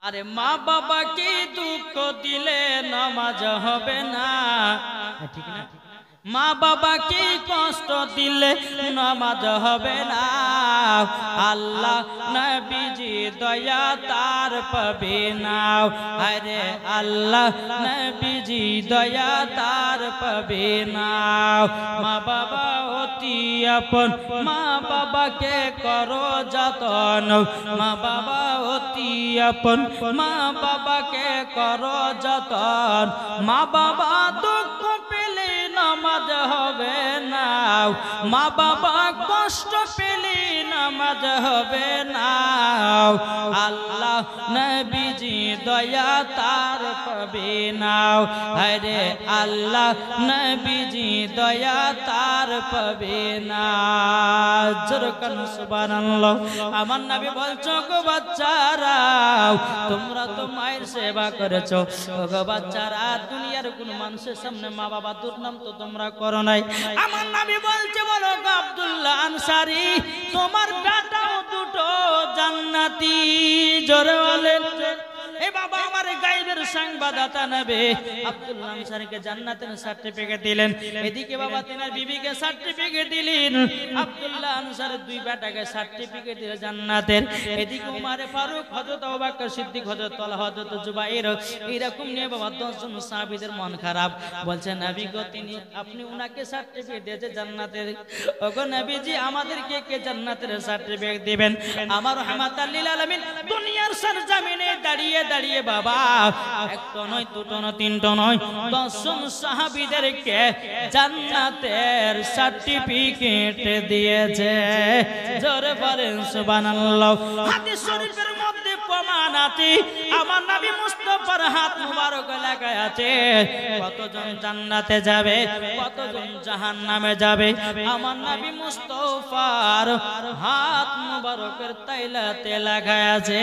আরে মা বাবাকে দুঃখ দিলে নামাজ হবে না, ঠিক না? মা বাবাকে কষ্ট দিলে নামাজ হবে না। আল্লাহ নবীজি দয়া তার পাবে না। আরে আল্লাহ নবীজি দয়া তার পাবে না। মা বাবা অতি আপন, মা বাবাকে করো যতন। মা বাবা অতি আপন, মা বাবাকে করো যতন। মা বাবা দুঃখ পেলে নামাজ হবে না, মা বাবা কষ্ট পেলে নামাজ হবে না। আল্লাহ নবীজি দয়া তার পাবে না। আরে আল্লাহ নবীজি দয়া তার পাবে না। জোরকান সুবহানাল্লাহ। আমার নবী বলছো গো বাচ্চারা, তোমরা তো মায়ের সেবা করেছো। গো বাচ্চারা, দুনিয়ার কোন মানুষের সামনে মা বাবা দুর্নাম তো তোমরা করো নাই। আমার নবী বলছে, বলো আব্দুল্লাহ আনসারী, তোমার বেটাও দুটো জান্নাতি। জোরে বলেন। এ বাবা, আমার গায়েবের সংবাদদাতা নবী আব্দুল্লাহ আনসারীকে জান্নাতের সার্টিফিকেট দিলেন। এদিকে বাবা তিনার বিবিকে সার্টিফিকেট দিলেন। আব্দুল্লাহ আনসারীর দুই বেটাকে সার্টিফিকেট দিলেন জান্নাতের। এদিকে উমর ফারুক, হযরত আবু বকর সিদ্দিক, হযরত তালহা, হযরত জুবাইর, এরকম নিয়ে বাবা 10 জন সাহাবীদের মন খারাপ। বলছেন নবী গো, আপনি উনাকে সার্টিফিকেট দিয়েছে জান্নাতের। ওগো নবীজি, আমাদেরকে কে জান্নাতের সার্টিফিকেট দিবেন? আমার রাহমাতাল লিল আলামিন দুনিয়ার সরজমিনে দাঁড়িয়ে দাঁড়িয়ে বাবা একটা নয়, দুটো নয়, তিনটা নয়, 10 জন সাহাবীদেরকে জান্নাতের সার্টিফিকেট দিয়েছে। জোরে বলেন সুবহানাল্লাহ। হাদিস শরীফের মধ্যে প্রমাণ আছে, আমার নবী মুস্তাফার হাত মুবারক লেখা আছে কতজন জান্নাতে যাবে, কতজন জাহান্নামে যাবে। আমার নবী মুস্তাফার হাত মুবারকের তাইলাতে লেখা আছে।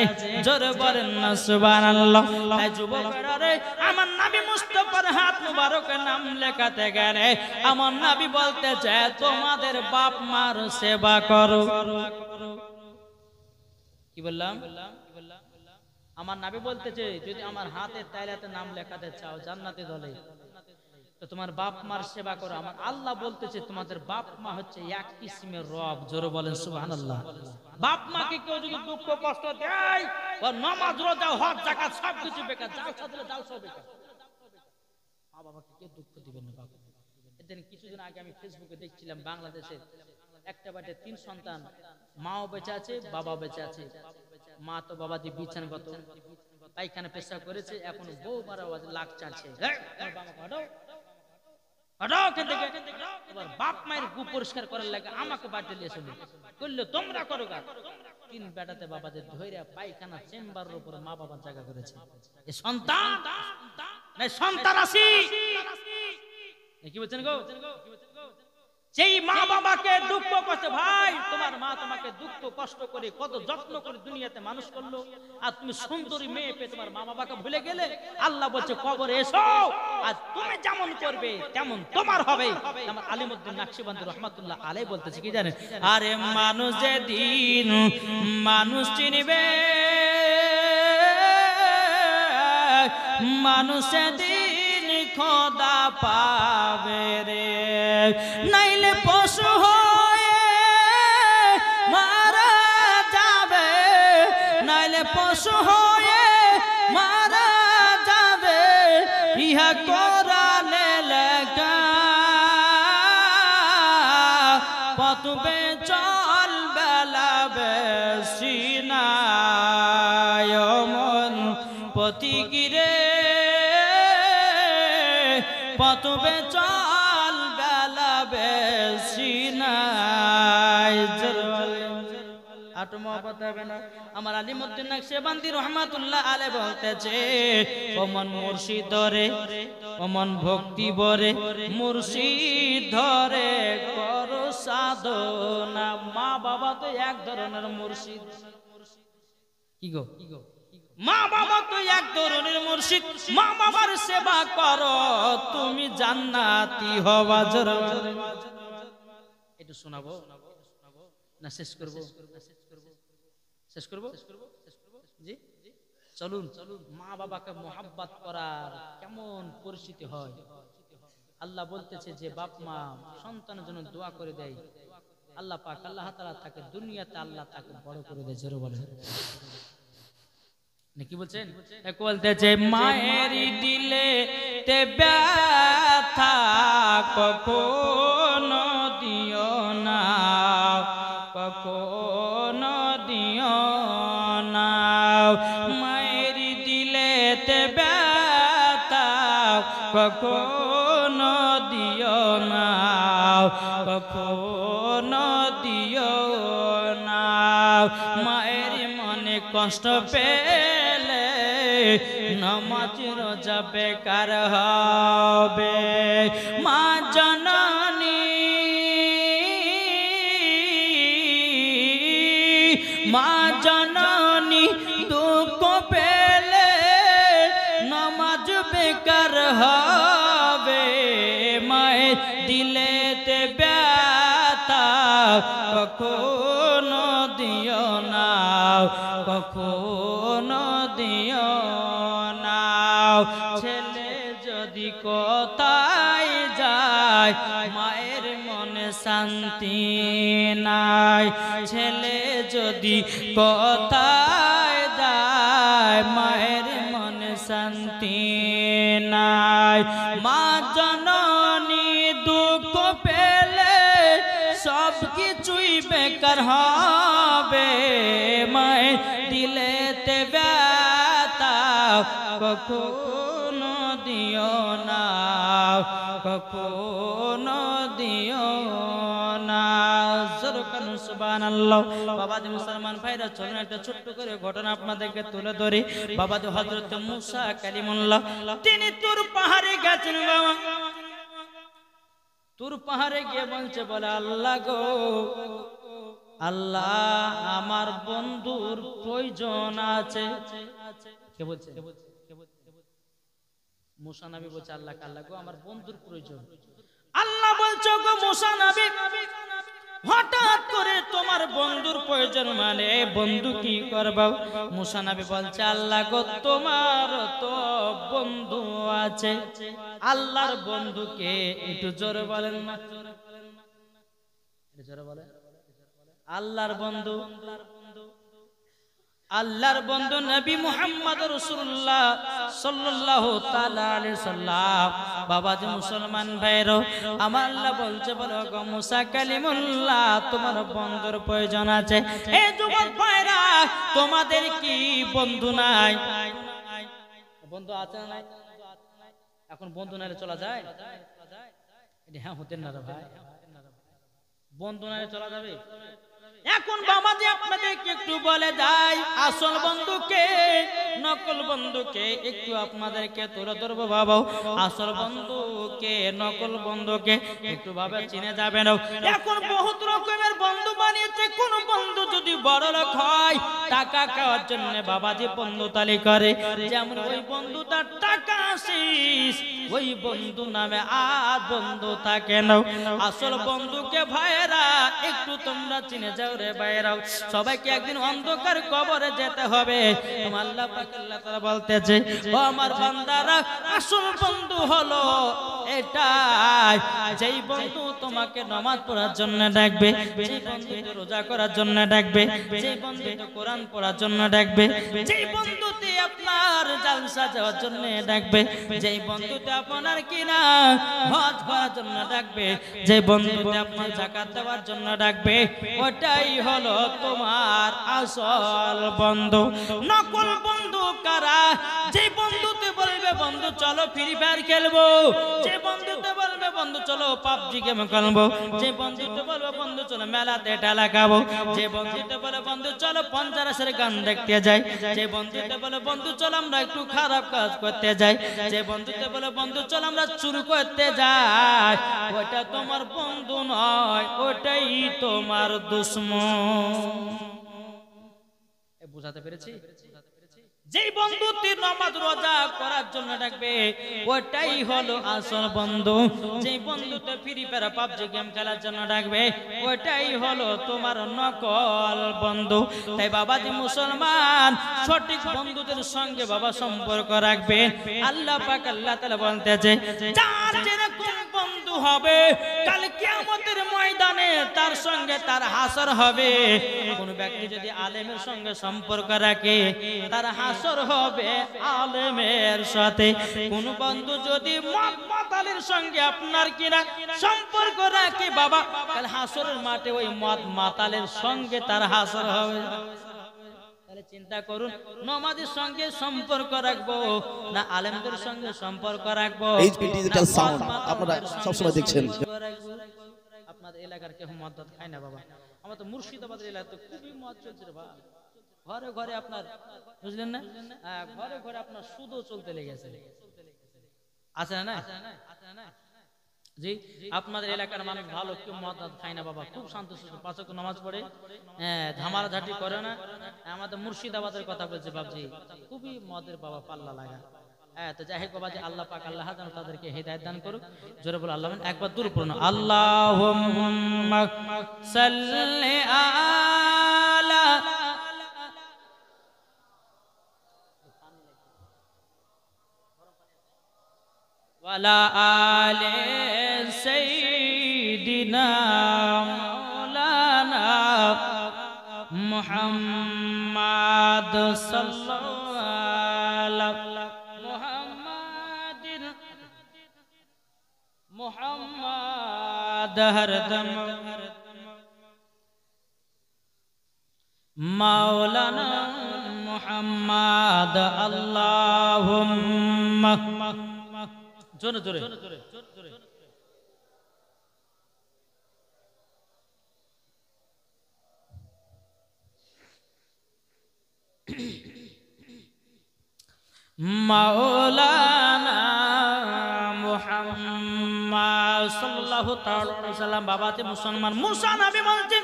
জোরে বলেন না সুবহানাল্লাহ। এই যুবকেরা রে, আমার নবী মুস্তাফার হাত মুবারকের নাম লেখাতে গেলে আমার নবী বলতেছে, তোমাদের বাপ মার সেবা করো। কি বললাম? আমার নবী বলতেছে, যদি আমার হাতের তাইলাতে নাম লেখাতে চাও জান্নাতে দলে, তো তোমার বাপ মার সেবা করো। আমার আল্লাহ বলতেছে, তোমাদের বাপ মা হচ্ছে এক কিসিমের রব। জোরে বলেন সুবহানাল্লাহ। বাপ মাকে কেউ যদি দুঃখ কষ্ট দেয়, ও নামাজ রোজা হজ যাকাত সব কিছু বেকার, জালসা দিলে জালসা বেকার। মা বাবাকে কে দুঃখ দিবেন না বাবা। এদিন কিছুদিন আগে আমি ফেসবুকে দেখছিলাম, বাংলাদেশে একটা বাড়িতে 3 সন্তান, মাও বেঁচে আছে, বাবা বেঁচে আছে। মা তো বাবা দিয়ে বিছানাগত, পায়খানা পেশাব করেছে, এখন বউ মারা লাখ চাচ্ছে। বাপ মায়ের গু পরিষ্কার করার লাগে আমাকে বাড়িতে নিয়ে এসে করলে তোমরা করো গা। 3 বেটাতে বাবাদের ধৈর্য পায়খানা চেম্বারের উপর মা বাবার জায়গা করেছে। এই সন্তান না সন্তান আসি, কি বলছেন গো? সেই মা বাবাকে দুঃখ কষ্ট, ভাই তোমার মা তোমাকে দুঃখ কষ্ট করে কত যত্ন করে দুনিয়াতে মানুষ করলো, আর তুমি সুন্দরী মেয়ে পেয়ে তোমার মা বাবাকে ভুলে গেলে। আল্লাহ বলছে কবরে এসো, আর তুমি যেমন করবে তেমন তোমার হবে। আমার আলিমউদ্দিন নাকশবন্দি রাহমাতুল্লাহ আলাইহি বলতেছে কি জানেন? আরে মানুষ যেদিন মানুষ চিনবে, মানুষ সেদিন খোদা পাবে রে। নাইলে পশু হয়ে মারা যাবে, নাইলে পশু হয়ে মারা যাবে। ইহা কোরআনে লেখা, পথবে চল বেলা বেশি নাই মন পতিগিরে, পথবে চল বেলা বেশি নাই। আমার আলিমউদ্দিন নাকশবন্দি রাহমাতুল্লাহ আলাইহি বলতেছে, ওমন মুর্শিদ ধরে, ওমন ভক্তি বরে, মুর্শিদ ধরে করো সাধনা। মা বাবা তো এক ধরনের মুর্শিদ। কি গো? মা বাবা তো এক ধরনের মুর্শিদ। মা বাবার সেবা করো, তুমি জান্নাতি হবা। জোরে একটু শোনাবো না শেষ করব? শেষ করব জি। চলুন মা বাবাকে মোহাব্বত করার কেমন পরিস্থিতি হয়। আল্লাহ বলতেছে যে বাপ মা সন্তানের জন্য দোয়া করে দেয়, আল্লাহ পাক আল্লাহ তাআলা তাকে দুনিয়াতে আল্লাহ তাকে বড় করে দেয়। জোরে বলেন নাকি বলছেন? এক বলতেছে মায়ের দিলে তে ব্যথা কখনো দিও না, কখনো দিও না। মায়ের দিলে তে ব্যথা কখনো দিও না, কখনো দিও না। মায়ের মনে কষ্ট পেলে নামাজ রোজা বেকার হবে। মা জননী, মা জননী দুঃখ পেলে নামাজ বেকার হবে। মায়ের দিলেতে ব্যথা কখনো দিও না, কখনো দিও না। ছেলে যদি কোথায় যায় মায়ের মনে শান্তি নাই। ছেলে যদি কোথায় যায় মায়ের মনে শান্তি নাই। মা জননী দুঃখ পেলে সব কিছুই বেকার হবে। মায়ের দিলেতে ব্যথা কখনো দিও না, কখনো দিও না। সুবহানাল্লাহ। বাবাজি মুসলমান ভাইরা চলুন একটা ছোট্ট করে ঘটনা আপনাদেরকে তুলে ধরি। বাবাজি হযরত মুসা কালিমুল্লাহ তিনি তুর পাহাড়ে গেছেন। বাবা তুর পাহাড়ে গিয়ে বলছে, বলে আল্লাহ গো আল্লাহ আমার বন্ধুর প্রয়োজন আছে। কে বলছে? মুসা নবী বলছে আল্লাহ, আল্লাহ গো আমার বন্ধুর প্রয়োজন। আল্লাহ বলছো গো মুসা নবী হঠাৎ করে তোমার বন্ধুর প্রয়োজন মানে বন্ধু কি করবা? মুসা নবী বলছে আল্লাহ গো তোমার তো বন্ধু আছে। আল্লাহর বন্ধুকে একটু জোরে বলেন না, জোরে বলেন। আল্লাহর বন্ধু, আল্লাহর বন্ধু নবী মুহাম্মদ রাসূলুল্লাহ সাল্লাল্লাহু তাআলা আলাইহি সাল্লাম। বাবাজি মুসলমান ভাইরা আমার আল্লাহ বলছে, বলো গো মুসা কালিমুল্লাহ তোমার বন্ধুর প্রয়োজন আছে। এই যুবক ভাইরা তোমাদের কি বন্ধু নাই? বন্ধু আছে না নাই? এখন বন্ধু নাইলে চলা যায়? এটা হ্যাঁ হতেন না রে ভাই, বন্ধু নাইলে চলা যাবে? এখন বাবাজি আপনাদেরকে একটু বলে যাই আসল বন্ধুকে নকল বন্ধুকে একটু আপনাদেরকে তুলে ধরবো। বাবা আসল বন্ধুকে নকল বন্ধুকে একটু ভাবে চিনে যাবে না। এখন বহুত রকমের বন্ধু বানিয়েছে। কোন বন্ধু যদি বড় লোক হয় টাকা খাওয়ার জন্য বাবাজি বন্ধু তালি করে, যেমন ওই বন্ধু তার টাকা শেষ ওই বন্ধু নামে আর বন্ধু থাকে না। আসল বন্ধুকে ভাইরা একটু তোমরা চিনে যাও রে ভাইরাও। সবাইকে একদিন অন্ধকার কবরে যেতে হবে। আল্লাহ পাক আল্লাহ তাআলা বলতেছে, ও আমার বান্দারা আসল বন্ধু হলো এটাই, যেই বন্ধু তোমাকে নামাজ পড়ার জন্য ডাকবে, যেই বন্ধু রোজা করার জন্য ডাকবে, যেই বন্ধু কোরআন পড়ার জন্য ডাকবে, যেই বন্ধুতে আপনার জালসা যাওয়ার জন্য ডাকবে, যেই বন্ধুতে আপনার কিনা হজ করার জন্য ডাকবে, যেই বন্ধুতে আপনার যাকাত দেওয়ার জন্য ডাকবে, ওটাই হলো তোমার আসল বন্ধু। নকল বন্ধু কারা? যে বন্ধুতে বলবে বন্ধু চলো ফ্রি ফায়ার খেলবো, যে বন্ধুতে বলবে বন্ধু চলো পাবজি গেম খেলবো, যে বন্ধুতে বলবে বন্ধু চলো মেলাতে ঠেলা খাবো, যে বন্ধুতে বলে বন্ধু চলো পঞ্চাশের গান দেখতে যাই, যে বন্ধুতে বলে বন্ধু চলো আমরা একটু খারাপ কাজ করতে যাই, যে বন্ধুতে বলে বন্ধু চলো আমরা চুরি করতে যাই, ওটা তোমার বন্ধু নয়, ওটাই তোমার দুশ্মন। বুঝাতে পেরেছি? যেই বন্ধুতে নামাজ রোজা করার জন্য ডাকবে ওটাই হলো আসল বন্ধু। যে বন্ধুতে ফ্রি ফায়ার পাবজি গেম খেলার জন্য ডাকবে ওটাই হলো তোমার নকল বন্ধু। তাই বাবাজি মুসলমান সঠিক বন্ধুদের সঙ্গে বাবা সম্পর্ক রাখবেন। আল্লাহ পাক আল্লাহ তাআলা বলতেছে যার যেরকম বন্ধু হবে কাল কিয়ামতের ময়দানে তার সঙ্গে তার হাসর হবে। কোন ব্যক্তি যদি আলেমের সঙ্গে সম্পর্ক রাখে তার হাসর হবে আলেমের সাথে। কোন বন্ধু যদি মদ মাতালের সঙ্গে আপনার কিনা সম্পর্ক রাখে বাবা কাল হাসরের মাঠে ওই মদ মাতালের সঙ্গে তার হাসর হবে। তাহলে চিন্তা করুন নামাজের সঙ্গে সম্পর্ক রাখবো না আলেমদের সঙ্গে সম্পর্ক রাখবো। এইচপি ডিজিটাল সাউন্ড আপনারা সব সময় দেখছেন। আপনাদের এলাকার কেউ মদ খায় না বাবা? আমার তো মুর্শিদাবাদের এলাকাতে খুবই মদ চলছে রে বাবা। ঘরে ঘরে আপনার বুঝলেন না, ঘরে ঘরে আপনার সুদও চলতে লেগেছে। আছে না? জি, আপনাদের এলাকার মানুষ ভালো, কেউ মদ খায় না বাবা, খুব শান্ত সুস্থ, পাঁচ ওয়াক্ত নামাজ পড়ে, ঝামাঝাটি করে না। আমাদের মুর্শিদাবাদের কথা বলছে বাবজি, খুবই মদের বাবা পাল্লা লাগা। তো যাই হোক বাবা, যে আল্লাহ পাক আল্লাহ যেন তাদেরকে হেদায়েত দান করুক। জোরে বলে আল্লাহ। একবার দূর পড়ুন, আল্লাহুম্মা সাল্লি আলা ওয়ালা আলে সাইয়্যিদিনা মাওলানা মুহাম্মাদ সাল্লাল্লাহু মুহাম্মাদিন মুহাম্মাদ হরদম মাওলানা মুহাম্মাদ আল্লাহুম্মা জোরে জোরে মাওলানা মুহাম্মদ সাল্লাল্লাহু তাআলা আলাইহি ওয়াসাল্লাম। বাবাতে মুসলমান মুসা নবী বলছেন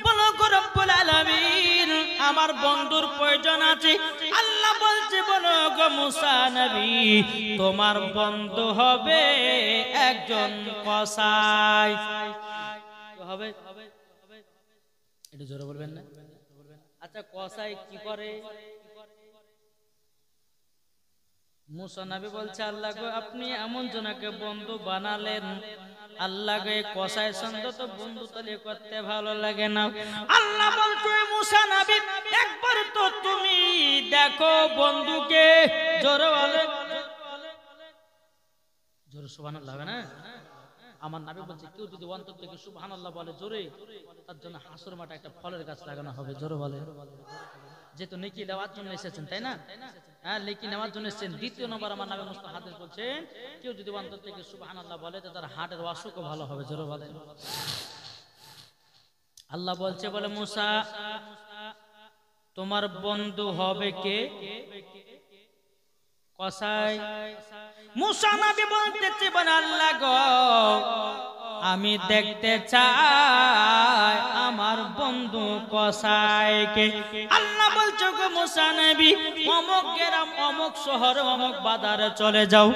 বলো গো রব্বুল আলামিন আমার বন্ধুর প্রয়োজন আছে। আল্লাহ বলছে বলো গো মুসা নবী তোমার বন্ধু হবে একজন কসাই। হবে একটু জোরে বলবেন না? আচ্ছা কসাই কি করে? মুসা নবী বলছে আল্লাহ গো আপনি এমন জনকে বন্ধু বানালেন, আল্লাহ গো কসাই সঙ্গে তো বন্ধু তলে করতে ভালো লাগে না। আল্লাহ বলছে মুসা নবী একবার তো তুমি দেখো বন্ধুকে। জোরে বলে, জোরে সুবহানাল্লাহ হবে না? আমার নবী বলছে কেউ যদি অন্তর থেকে সুবহানাল্লাহ বলে জোরে, তার জন্য হাসর মাঠে একটা ফলের গাছ লাগানো হবে। জোরে বলে, যেহেতু নেকি দেওয়ার জন্য এসেছেন তাই না? হ্যাঁ, নেকি নেওয়ার জন্য এসেছেন। দ্বিতীয় নম্বর আমার নবী মুস্তাফা হাদিস বলছেন কেউ যদি অন্তর থেকে সুবহানাল্লাহ বলে তো তার হার্টের অসুখও ভালো হবে। জোরে বলে। আল্লাহ বলছে বলে মুসা তোমার বন্ধু হবে কে? কসাই। মুসা নবী বলতেছে বলে আল্লাহ গো আমি দেখতে চাই আমার বন্ধু কসাইকে। আল্লাহ বলছো গো মুসা নবী অমুক গ্রাম অমুক শহর অমুক বাজারে চলে যাও,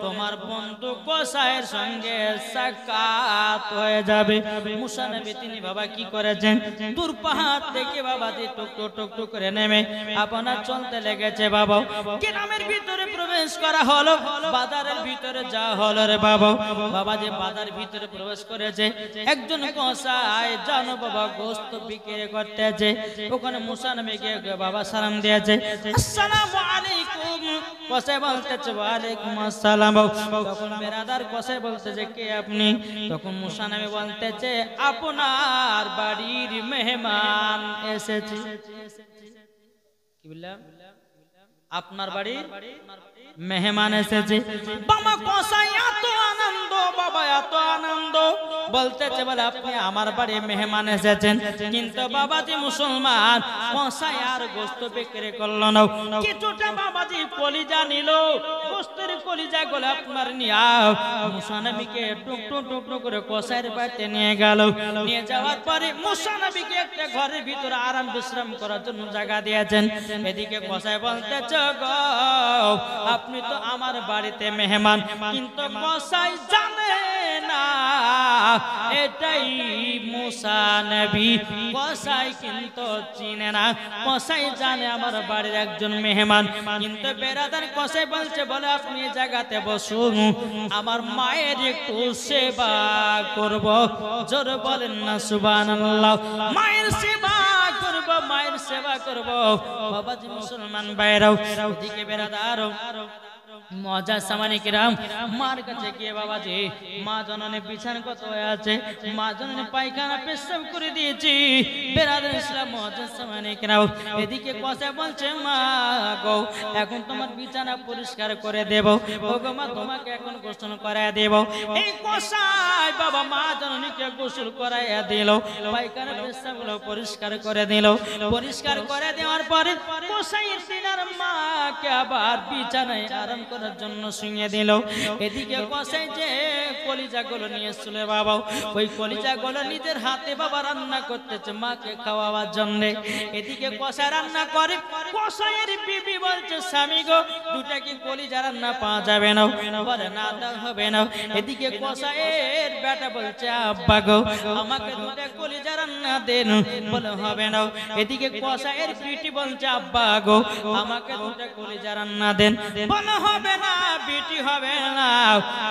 তোমার বন্ধু কসাইয়ের সঙ্গে সাক্ষাৎ হয়ে যাবে। মুসা নবী তিনি বাবা কি করেছেন, দূর পাহাড় থেকে বাবা যে টুকটুক টুকটুক করে নেমে আপনার চলতে লেগেছে। বাবা গ্রামের ভিতরে প্রবেশ করা হলো, বাজারের ভিতরে যা হলো রে বাবা। বাবা যে বাজার ভিতরে প্রবেশ করেছে একজন কসাই জানো বাবা গোশত বিক্রি করতেছে। ওখানে মুসা নবীকে বাবা সালাম দিয়েছে, আসসালামু আলাইকুম। কসাই বলতেছে ওয়া আলাইকুম আসসালাম। তখন বেরাদার কসাই বলতেছে কে আপনি? তখন মুসা নবী বলতেছে আপনার বাড়ির মেহমান এসেছে। কি বললাম? আপনার বাড়ির মেহমান এসেছে। বাবা কসাই এত আনন্দ, বাবা এত আনন্দ, বলতেছে বলে আপনি আমার বাড়ি মেহমান এসেছেন। কিন্তু বাবাজি মুসলমান কসাই আর গোশত বিক্রি করলো না, কিছুটা বাবাজি কলিজা নিল, গোশতের কলিজা গুলো আপনার নিয়াও মুসা নবীকে টুকটুক টুকটুক করে কসাইয়ের বাড়িতে নিয়ে গেল। নিয়ে যাওয়ার পরে মুসা নবীকে একটা ঘরের ভিতরে আরাম বিশ্রাম করার জন্য জায়গা দিয়েছেন। এদিকে কসাই বলতেছে গো আপনি তো আমার বাড়িতে মেহমান, কিন্তু কসাই জানে না এটাই মুসা নবী। কসাই কিন্তু চিনে না, কসাই জানে আমার বাড়ির একজন মেহমান। কিন্তু বেরাদার কসাই বলছে, বলে আপনি এই জায়গাতে বসুন, আমার মায়ের একটু সেবা করব। জোরে বলেন না সুবহানাল্লাহ। মায়ের সেবা করব, মায়ের সেবা করব। বাবাজি মুসলমান ভাইরাও, এদিকে বেরাদার মজা সামানিকরাম, মার কাছে গিয়ে বাবাজি, মা জননী বিছানা কত হয়ে আছে, মা জননী পায়খানা পেশাব করে দিয়েছি। বেরাদার ইসলাম মজা সামানিকরাম, এদিকে কসে বলছে, মা গো এখন তোমার বিছানা পরিষ্কার করে দেব। ও গো মা, তোমাকে এখন গোসল করায় দেব। এই কসাই বাবা মা জননীকে গোসল করাইয়া দিল, পায়খানা পেশাবগুলো পরিষ্কার করে দিল। পরিষ্কার করে দেওয়ার পরে কসাই সিনার মাকে আবার বিছানায় আরাম করার জন্য শুইয়ে দিল। এদিকে কসাই যে কলিজাগুলো নিয়ে এসেছিল বাবা, ওই কলিজাগুলো নিজের হাতে বাবা রান্না করতেছে মাকে খাওয়াবার জন্য। এদিকে কসাই রান্না করে, কসাইয়ের বিবি বলছে, স্বামী গো দুটা কি কলিজা রান্না পাওয়া যাবে না? বলে না, তা হবে না। এদিকে কসাইয়ের বেটা বলছে, আব্বা গো আমাকে দুটা কলিজা রান্না দেন। বলে হবে না। এদিকে কসাইয়ের বিটি বলছে, আব্বা গো আমাকে দুটা কলিজা রান্না দেন। বলে হবে না বিটি, হবে না।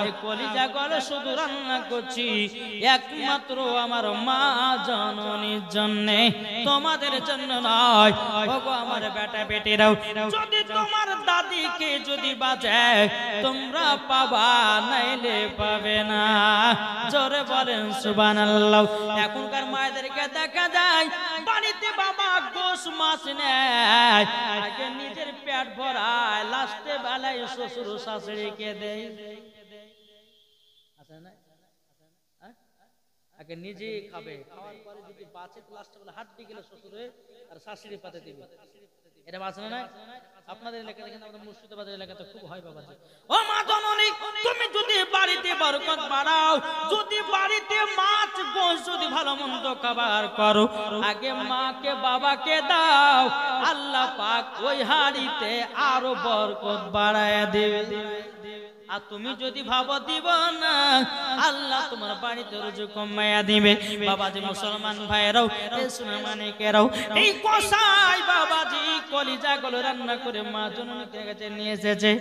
এই কলিজা গলে শুধু রান্না করছি একমাত্র আমার মা জননীর জন্য, তোমাদের জন্য নয়। ওগো আমার বেটা বেটিরাও, যদি তোমার দাদিকে যদি বাঁচায় তোমরা পাবা, নাইলে পাবে না। জোরে বলেন সুবহানাল্লাহ। এখনকার মায়েদেরকে দেখা যায় বাড়িতে বাবা গোশ মাছ নেয়, আগে নিজের পেট ভরায়, লাস্টে বেলায় শ্বশুর শাশুড়িকে দেয়। আছে না? আগে নিজে খাবে, খাওয়ার পরে যদি বাঁচে তো লাস্টে বেলা হাড্ডি গেলে শ্বশুরে আর শাশুড়ি পাতে দিবে। এটা বাঁচে না? আপনাদের এলাকায় দেখেন, আমাদের মুর্শিদাবাদের এলাকাতে খুব হয় বাবাজি। ও মা জননী, তুমি যদি বাড়িতে বরকত বাড়াও, যদি বাড়িতে মাছ গোশ যদি ভালো মন্দ খাবার করো, আগে মাকে বাবাকে দাও, আল্লাহ পাক ওই হাড়িতে আরো বরকত বাড়ায় দেবে। আর তুমি যদি ভাবো দিব না, আল্লাহ তোমার বাড়িতে রুজি কমাইয়া দিবে। বাবাজি মুসলমান ভাইরাও, মানিকেরাও, এই কসাই বাবাজি কলিজা গুলো রান্না করে মা জননীকে কাছে নিয়ে এসেছে।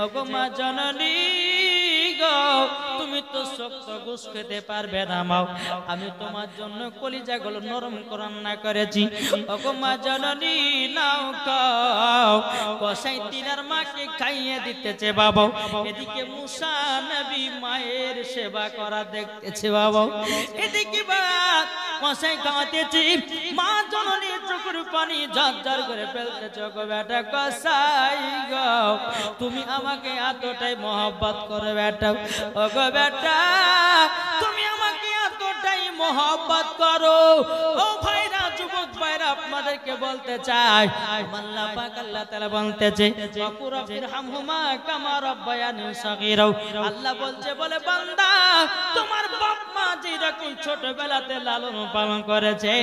ওগো মা জননী গো, তুমি তো শক্ত গোশ খেতে পারবে না, মাও আমি তোমার জন্য কলিজা গুলো নরম রান্না করেছি। ওগো মা জননী নাও খাও। কসাই তিনার মাকে খাইয়ে দিতেছে বাবা। এদিকে মুসা নবী মায়ের সেবা করা দেখতেছে বাবা। এদিকে কসাই খাওয়াতেছি, মা জননী চোখের পানি ঝরঝর করে ফেলতেছে। গো বেটা কসাই গো, তুমি আমাকে এতটাই মহব্বত করো বেটা। ও গো বেটা, তুমি আমাকে এতটাই মহব্বত করো। ও ভাইরা, যুবক ভাইরা, আপনাদেরকে বলতে চাই, আল্লাহ পাক আল্লাহ তাআলা বলতেছে, ওয়াকুরবিরহামহুমা কামা রাব্বায়ানি সাগীরা। আল্লাহ বলছে, বলে বান্দা তোমার বাপ মা যেরকম ছোটবেলাতে লালন পালন করেছে,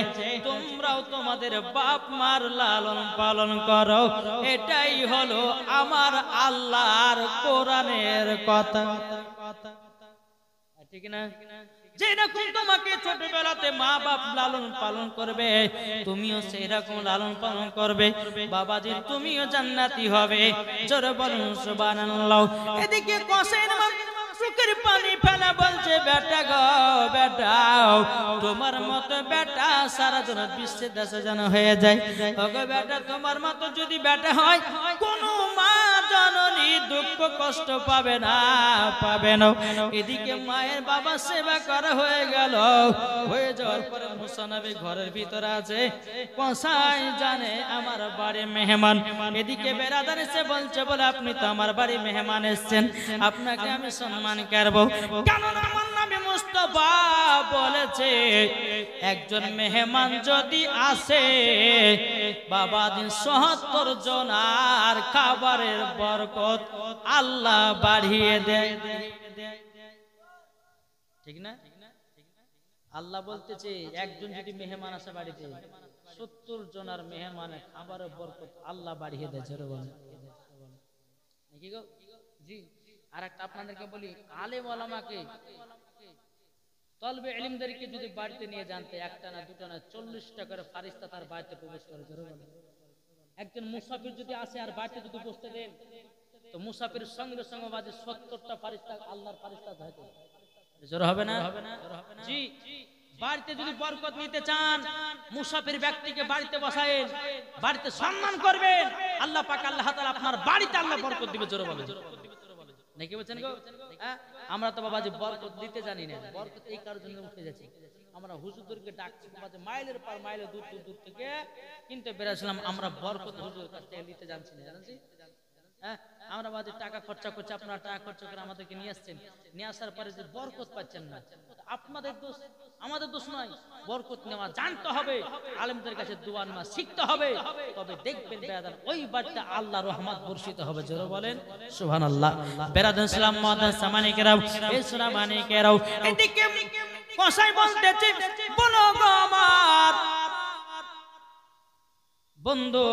তোমরাও তোমাদের বাপ মার লালন পালন করো। এটাই হলো আমার আল্লাহর কোরআনের কথা, ঠিক না? যেরকম তোমাকে ছোটবেলাতে মা বাপ লালন পালন করবে, তুমিও সেই রকম লালন পালন করবে বাবাজি, তুমিও জান্নাতি হবে। জোরে বলুন সুবহানাল্লাহ। এদিকে কসাইয়ের মা চোখের পানি ফেলা বলছে, বেটা গো বেটা, তোমার মতো বেটা সারা জন বিশ্বের দেশে যেন হয়ে যায়। ওগো বেটা, তোমার মতো যদি বেটা হয়, কোনো মা জননী দুঃখ কষ্ট পাবে না, পাবে না। এদিকে মায়ের বাবা সেবা করা হয়ে গেল, হয়ে যাওয়ার পরে মুসা নবী ঘরের ভিতরে আছে। কসাই জানে আমার বাড়ি মেহমান। এদিকে বেরাদার এসে বলছে, বলে আপনি তো আমার বাড়ি মেহমান এসেছেন, আপনাকে আমি সম্মান করব। কেননা আমার নবী মুস্তাফা বলেছে, একজন মেহমান যদি আসে বাবা দিন ৭০ জন আর খাবারের বরকত আল্লাহ বাড়িয়ে দেয়, ঠিক না? আল্লাহ বলতেছে, একজন যদি মেহমান আসে বাড়িতে, ৭০ জনের মেহমানের খাবারের বরকত আল্লাহ বাড়িয়ে দেয়। কি গো জি আর একটা আপনাদেরকে বলি আলেম ওলামাকে তলবে ইলমদেরকে যদি বাড়িতে নিয়ে জানতে একটা না দুটো না 40টা করে ফারিস্তা তার বাড়িতে প্রবেশ করে জোরে বলেন একজন মুসাফির যদি আসে আর বাড়িতে যদি বসতে দেন তো মুসাফিরের সঙ্গে সঙ্গে বাজে 70টা ফারিস্তা আল্লাহর ফারিস্তা যাইতে জোরে হবে না জি বাড়িতে যদি বরকত নিতে চান মুসাফির ব্যক্তিকে বাড়িতে বসায়েন বাড়িতে সম্মান করবেন আল্লাহ পাক আল্লাহ তাআলা আপনার বাড়িতে আল্লাহ বরকত দিবে জোরে বলেন নাকি বলছেন গো আমরা তো বাবাজি বরকত দিতে জানি না বরকত এই কারোর জন্য উঠে যাচ্ছে আমরা হুজুরদেরকে ডাকছি বাবাজি মাইলের পর মাইলে দূর দূর থেকে কিনতে বেরাছিলাম আমরা বরকত হুজুরের কাছ থেকে নিতে জানছি না জানেন আমরা বাজে টাকা খরচা করছি আপনারা টাকা খরচা করে আমাদেরকে নিয়ে আসছেন নিয়ে আসার পরে যে বরকত পাচ্ছেন না আপনাদের দোষ আমাদের দোষ নয় বরকত নেওয়া জানতে হবে আলেমদের কাছে দোয়া নেওয়া শিখতে হবে তবে দেখবেন বেরাদার ওই বাড়িতে আল্লাহর রহমত বর্ষিত হবে জোরে বলেন সুবহানাল্লাহ বেরাদার সালাম মাদার সামানিকেরাও এই সুরামানিকেরাও এদিকে কসাই বলতেছে বলো গো আমার বন্ধু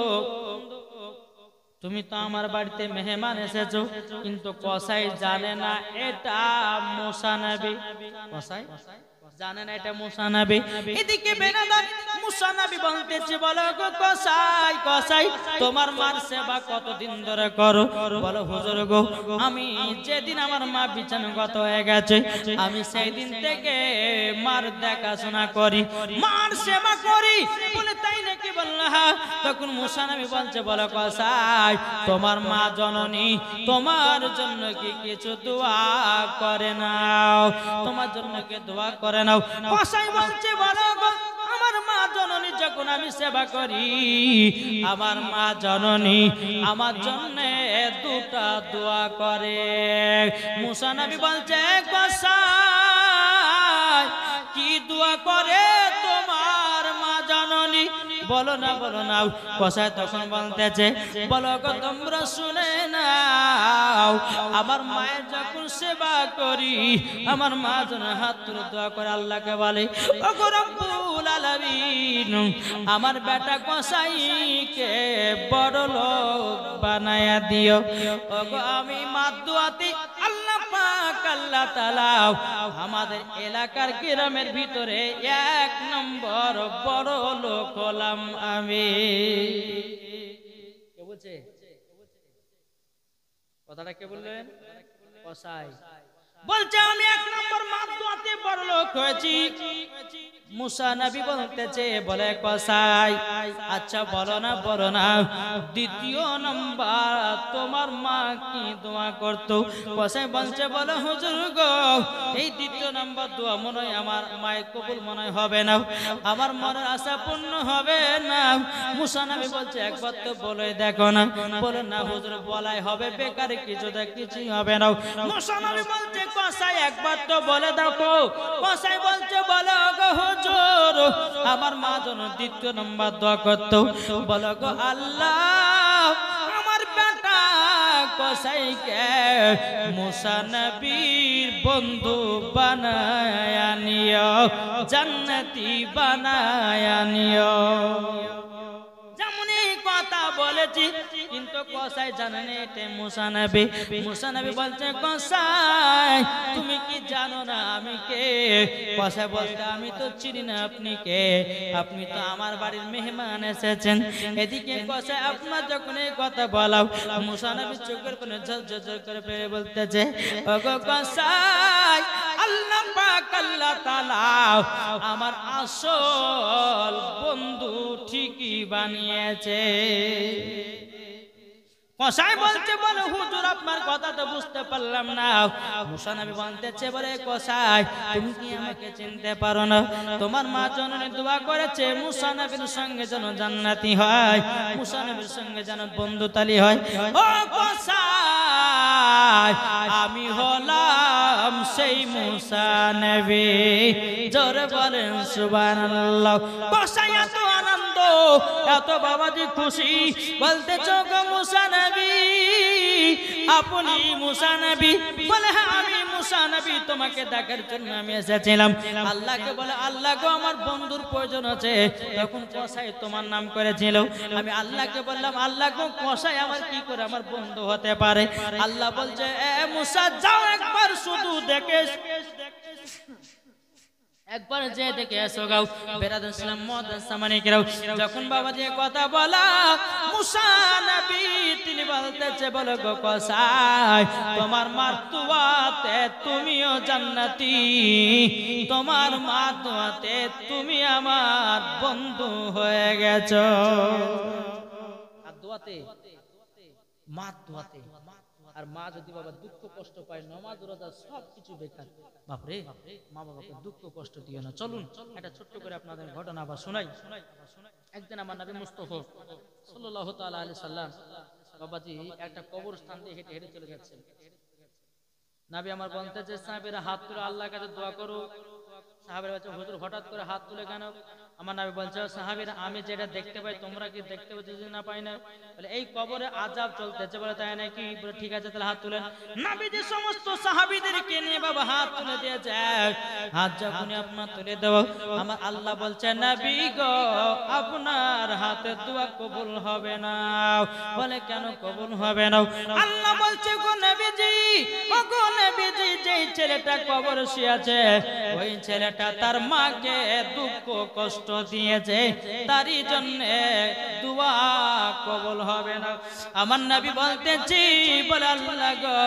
তুমি তো আমার বাড়িতে মেহমান এসেছো কিন্তু কসাই জানে না এটা মুসা নবী কসাই জানে না এটা মুসা নবী এদিকে বেরাদার মুসা নবী বলতেছে বলো গো কসাই কসাই তোমার মার সেবা কতদিন ধরে করো বলো হুজুর গো আমি যেদিন আমার মা বিছানাগত হয়ে গেছে আমি সেই দিন থেকে মার দেখাশোনা করি মার সেবা করি বলে তাই নাকি বললা তখন মুসা নবী বলছে বলো কসাই তোমার মা জননী তোমার জন্য কি কিছু দোয়া করে নাও তোমার জন্য কি দোয়া করে নাও কসাই বলছে বলো গো আমার মা জননী যখন আমি সেবা করি আমার মা জননী আমার জন্য দুটা দোয়া করে মুসা নবী বলছে কসাই কি দোয়া করে তোমার মা জননী বলো না কসাই তখন বলতেছে বলো গো তোমরা শুনে নাও আমার মায়ের যখন সেবা করি আমার মা যেন হাত তুলে দোয়া করে আল্লাহকে বলে ওগো রব্বুল আলামিন আমার বেটা কসাইকে বড় লোক বানায়া দিও ওগো আমি মা দোয়াতে আল্লাহ পাক আল্লাহ তাআলা আমাদের এলাকার গ্রামের ভিতরে 1 নম্বর বড় লোক হলাম আমি কে বলছে কথাটা কে বললেন কসাই বলছে আমি 1 নম্বর মাপ দোয়াতে বড় লোক হয়েছি মুসা নবী বলতেছে বলে কসাই আচ্ছা বলো না দ্বিতীয় নাম্বার তোমার মা কি দোয়া করতো কসাই বলছে বলো হুজুর গো এই দ্বিতীয় নাম্বার দোয়া মনে হয় আমার মায়ের কবুল মনে হবে না আমার মনের আশা পূর্ণ হবে না মুসা নবী বলছে একবার তো বলে দেখো না বলে না হুজুর বলাই হবে বেকার কিছুই হবে না মুসা নবী বলছে কসাই একবার তো বলে দেখো কসাই বলছে বলো গো হুজুর আমার মা যেন দ্বিতীয় নম্বর দোয়া করতো বলো গো আল্লাহ আমার বেটা কসাইকে মুসা নবীর বন্ধু বানায়া নিও জান্নাতি বানায়া নিও যেমনই কথা বলেছি কিন্তু কসাই জানে না এটা মুসা নবী বলছে কসাই তুমি কি জানো না আমি কে কসাই বলতে আমি তো চিনি না আপনি কে আপনি তো আমার বাড়ির মেহমান এসেছেন এদিকে কসাই আপনার যখন এই কথা বলাও মুসা নবী চোখের কোণে ঝরঝর করে পেরে বলতেছে ওগো কসাই আল্লাহ পাক আল্লাহ তাআলা আমার আসল বন্ধু ঠিকই বানিয়েছে কসাই বলছে বলে হুজুর আপনার কথা তো বুঝতে পারলাম না মুসা নবী বলতেছে বলে কসাই তুমি কি আমাকে চিনতে পারো না তোমার মা জননী দোয়া করেছে মুসা নবীর সঙ্গে যেন জান্নাতি হয় মুসা নবীর সঙ্গে যেন বন্ধুতালি হয় ও কসাই আমি হলাম সেই মুসা নবী জোরে বলেন সুবহানাল্লাহ কসাই এত আনন্দ এত বাবাজি খুশি বলতেছো গো মুসা নবী আপনি মুসা নবী? বলে হ্যাঁ আমি মুসা নবী, তোমাকে দেখার জন্য আমি এসেছিলাম। আল্লাহকে বলে আল্লাহ গো আমার বন্ধুর প্রয়োজন আছে। তখন কসাই তোমার নাম করেছিল। আমি আল্লাহকে বললাম আল্লাহ গো কসাই আমার কি করে আমার বন্ধু হতে পারে? আল্লাহ বলছে এ মুসা যাও একবার শুধু দেখে একবার যে দেখে এসো গাও। বেরাদার সালাম মুআদ্দান সামানিকেরাও যখন বাবা দিয়ে কথা বলা মুসা নবী তিনি বলতেছে বলো গো কসাই তোমার মার দুয়াতে তুমিও জান্নাতি, তোমার মার দুয়াতে তুমি আমার বন্ধু হয়ে গেছো। আর দুয়াতে মা দুয়াতে, আর মা যদি বাবা দুঃখ কষ্ট পায় নামাজ রোজা সবকিছু বেকার। বাপরে মা বাবাকে দুঃখ কষ্ট দিও না। চলুন একটা ছোট্ট করে আপনাদের ঘটনা আবার শোনাই। একদিন আমার নবী মুস্তাফা সাল্লাল্লাহু তাআলা আলাইহি সাল্লাম বাবাজি একটা কবরস্থান দিয়ে হেঁটে হেঁটে চলে যাচ্ছেন। নবী আমার বলতে যে সাহাবীরা হাত তুলে আল্লাহর কাছে দোয়া করো। সাহাবীরা বলছে হুজুর হঠাৎ করে হাত তুলে কেন? আমার নবী বলছে সাহাবীরা আমি যেটা দেখতে পাই তোমরা কি দেখতে পাচ্ছ যে না পাই না? বলে এই কবরে আযাব চলতেছে। বলে তাই নাকি? বলে ঠিক আছে তাহলে হাত তুলেন। নবী যে সমস্ত সাহাবীদেরকে নিয়ে বাবা হাত তুলে দিয়েছে। হাত যখনই আপনার তুলে দেব আমার আল্লাহ বলছে নবী গো আপনার হাতে দোয়া কবুল হবে না। বলে কেন কবুল হবে না? আল্লাহ বলছে গো নবীজি ও গো নবীজি যেই ছেলেটা কবরে শুয়ে আছে ওই ছেলেটা তার মাকে দুঃখ কষ্ট দিয়েছে, তারই জন্য দোয়া কবুল হবে না। আমার নবী বলতেছি বলে আল্লাহ গো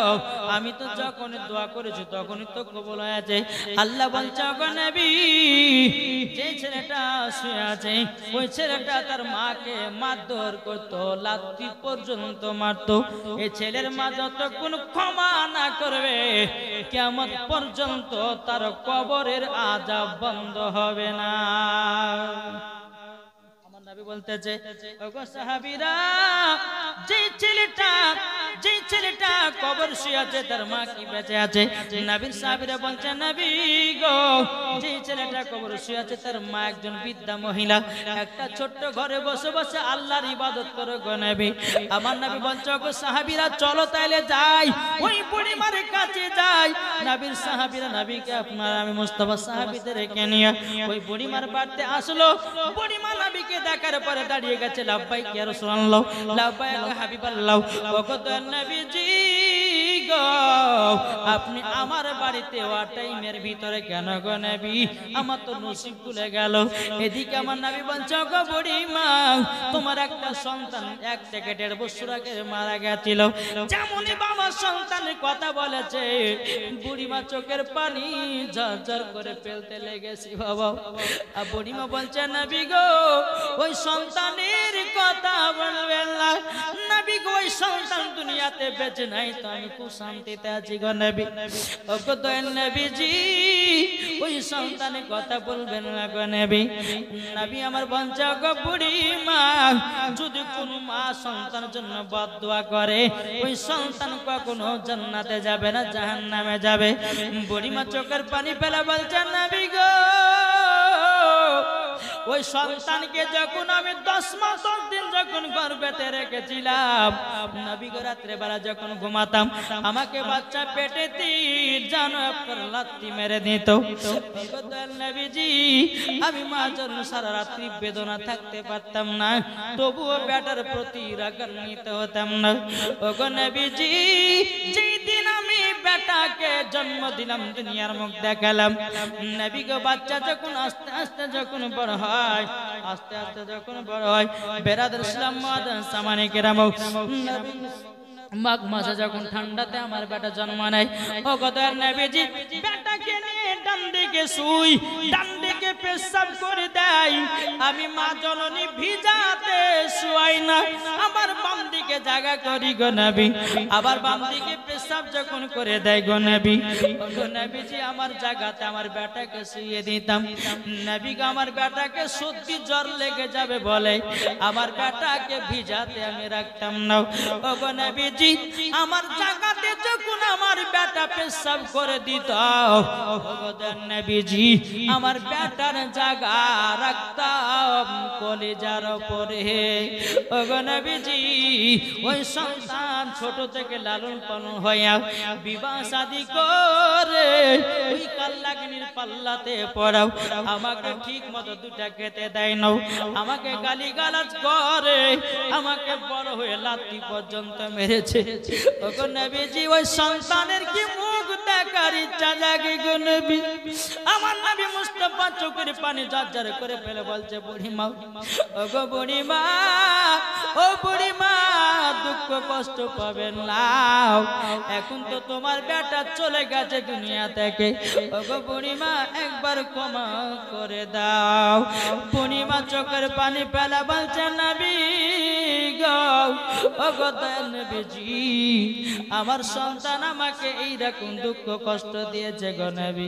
আমি তো যখন দোয়া করেছি তখনই তো কবুল হয়েছে। আল্লাহ বলছে গো নবী যে ছেলেটা শুয়ে আছে ওই ছেলেটা তার মাকে মারধর করতো, লাথি পর্যন্ত মারতো। এই ছেলের মা যতক্ষণ ক্ষমা না করবে কিয়ামত পর্যন্ত তার কবরের আযাব বন্ধ হবে না। আমার নবী বলতেছে ওগো সাহাবীরা যে ছেলেটা কবর শুয়ে আছে তার মা কি বেঁচে আছে? নবীর সাহাবীরা বলছে নবী গো যে ছেলেটা কবর শুয়ে আছে তার মা একজন বৃদ্ধা মহিলা, একটা ছোট্ট ঘরে বসে বসে আল্লাহর ইবাদত করে গো নবী। আমার নবী বলছে ওগো সাহাবীরা চলো তাইলে যাই ওই বুড়িমার কাছে যাই। নবীর সাহাবীরা নবীকে আপনার আমি মুস্তাফা সাহাবীদেরকে নিয়ে ওই বুড়িমার বাড়িতে আসলো। বুড়িমা নবীকে দেখার পরে দাঁড়িয়ে গেছে লাব্বাইক ইয়া রাসূলুল্লাহ, লাব্বাইক ইয়া হাবিবাল্লাহ। ওগো তো নবীজি গো আপনি আমার বাড়িতে ওয়া টাইমের ভিতরে কেন গো নবী? আমার তো নসিব খুলে গেল। এদিকে আমার নবী বলছে গো বুড়িমা তোমার একটা সন্তান 1 থেকে 1.5 বছর আগে মারা গেছিল। যেমনই বাবা সন্তানের কথা বলেছে বুড়িমা চোখের পানি ঝরঝর করে ফেলতে লেগেছে বাবা। আর বুড়িমা বলছে নবী গো ওই সন্তানের কথা বলবেন না। নবী গো ওই সন্তান দুনিয়াতে বেঁচে নাই তো আমি খুব শান্তিতে আছি গো নবী। ওগো দয়াল নবীজি ওই সন্তানের কথা বলবেন না গো নবী। নবী আমার বলছে গো বুড়িমা যদি কোনো মা সন্তানের জন্য বদদোয়া করে ওই সন্তান কখনো জান্নাতে যাবে না জাহান্নামে যাবে। বুড়িমা চোখের পানি ফেলে বলছে নবী গো ওই সন্তানকে যখন আমি 10 মাস 10 দিন যখন গর্ভেতে রেখেছিলাম নবী গো রাত্রে বেলা যখন ঘুমাতাম আমাকে বাচ্চা পেটে তীর জানো আপনার লাথি মেরে দিত। নবীজি আমি মা জন্য সারা রাত্রি বেদনা থাকতে পারতাম না, তবুও বেটার প্রতি রাগান্বিত হতাম না। ওগো নবীজি যেই দিন আমি বেটাকে জন্ম দিলাম দুনিয়ার মুখ দেখালাম নবী গো বাচ্চা যখন আস্তে আস্তে যখন বড় হয় আস্তে আস্তে যখন বড় হয় বেরাদার ইসলাম মুআদ্দান সামানিকেরাম নবী মাঘ মাসে যখন ঠান্ডাতে আমার বেটা জন্ম নেয় ও গদার নবীজি বেটাকে নিয়ে ডান দিকে শুই ডান দিকে পেশাব করে দেয়। আমি মা জননী ভিজাতে শুয়াই না, আমার বাম দিকে জায়গা করি গো নবী। আবার বাম দিকে পেশাব যখন করে দেয় গো নবী গো নবীজি আমার জায়গাতে আমার বেটাকে শুইয়ে দিতাম। নবী গো আমার বেটাকে সত্যি জ্বর লেগে যাবে বলে আমার বেটাকে ভিজাতে আমি রাখতাম না। ও গো নবীজি আমার জায়গাতে যখন আমার বেটা পেশাব করে দিত নবীজি আমার বেটার জায়গা রাখতাম কলিজার উপরে। ওগো নবীজি ওই সন্তান ছোট থেকে লালন পালন হইয়া বিবাহ শাদী করে ওই কাল্লাগিনীর পাল্লাতে পড়াও, আমাকে ঠিক মতো দুটা খেতে দেয় না, আমাকে গালিগালাজ করে, আমাকে বড় হয়ে লাথি পর্যন্ত মেরেছে। ওগো নবীজি ওই সন্তানের কি মুখ দেখার ইচ্ছা জাগে গো নবী? আমার নবী মুস্তাফা চোখের পানি ঝরঝর করে ফেলে বলছে, বুড়িমা, ওগো বুড়িমা, ও বুড়িমা, দুঃখ কষ্ট পাবেন না, এখন তো তোমার বেটা চলে গেছে দুনিয়া থেকে, ওগো বুড়িমা একবার ক্ষমা করে দাও। বুড়িমা চোখের পানি ফেলা বলছে, নবী গো, ওগো দয়াল নবীজি, আমার সন্তান আমাকে এইরকম দুঃখ কষ্ট দিয়েছে গো নবী,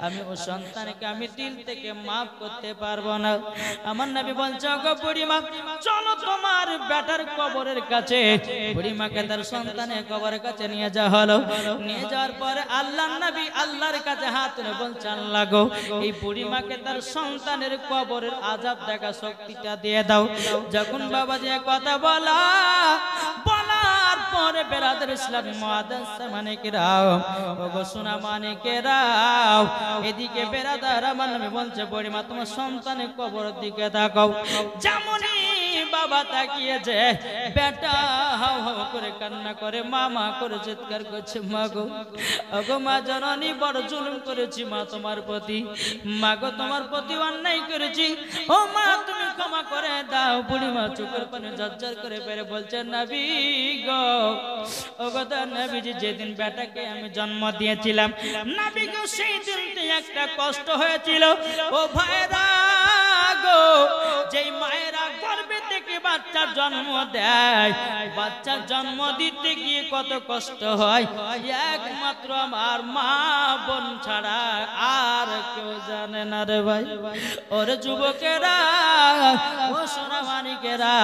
আমি ও সন্তানকে আমি দিল থেকে মাফ করতে পারবো না। আমার নবী বলছে, ওগো বুড়িমা, চলো তোমার বেটার কবরের কাছে। বুড়িমাকে তার সন্তানের কবরের কাছে নিয়ে যাওয়া হলো। নিয়ে যাওয়ার পরে আল্লাহর নবী আল্লাহর কাছে হাত তুলে বলছে, আল্লাহ গো, এই বুড়িমাকে তার সন্তানের কবরের আযাব দেখা শক্তিটা দিয়ে দাও। যখন বাবাজি কথা বলার পরে বেরাদার ইসলামী মুআদ্দাস মানিকেরাও, ওগো সোনা মানিকেরাও, এদিকে বেরাদার আমার নবী বলছে, বুড়িমা তোমার সন্তানের কবরের দিকে তাকাও। যেমনই বাবা তাকিয়েছে, বেটা হাও হাও করে কান্না করে, মামা করে চিৎকার করছে, মা গো, ওগো মা জননী, বড় জুলুম করেছি মা তোমার প্রতি, মা গো তোমার প্রতি অন্যায় করেছি, ও মা তুমি ক্ষমা করে দাও। বুড়িমা চোখের পানি ঝরঝর করে বেড়ে বলছে, নবী গো, ওগো দয়াল নবীজি, যেদিন বেটাকে আমি জন্ম দিয়েছিলাম নবী গো, সেই দিনতে একটা কষ্ট হয়েছিল। ও ভাইরা গো, যেই মায়েরা গর্ভে থেকে বাচ্চার জন্ম দেয়, বাচ্চার জন্ম দিতে গিয়ে কত কষ্ট হয়, একমাত্র আমার মা বোন ছাড়া আর কেউ জানে না রে ভাই। ওরে যুবকেরা, ও সোনা মানিকেরা,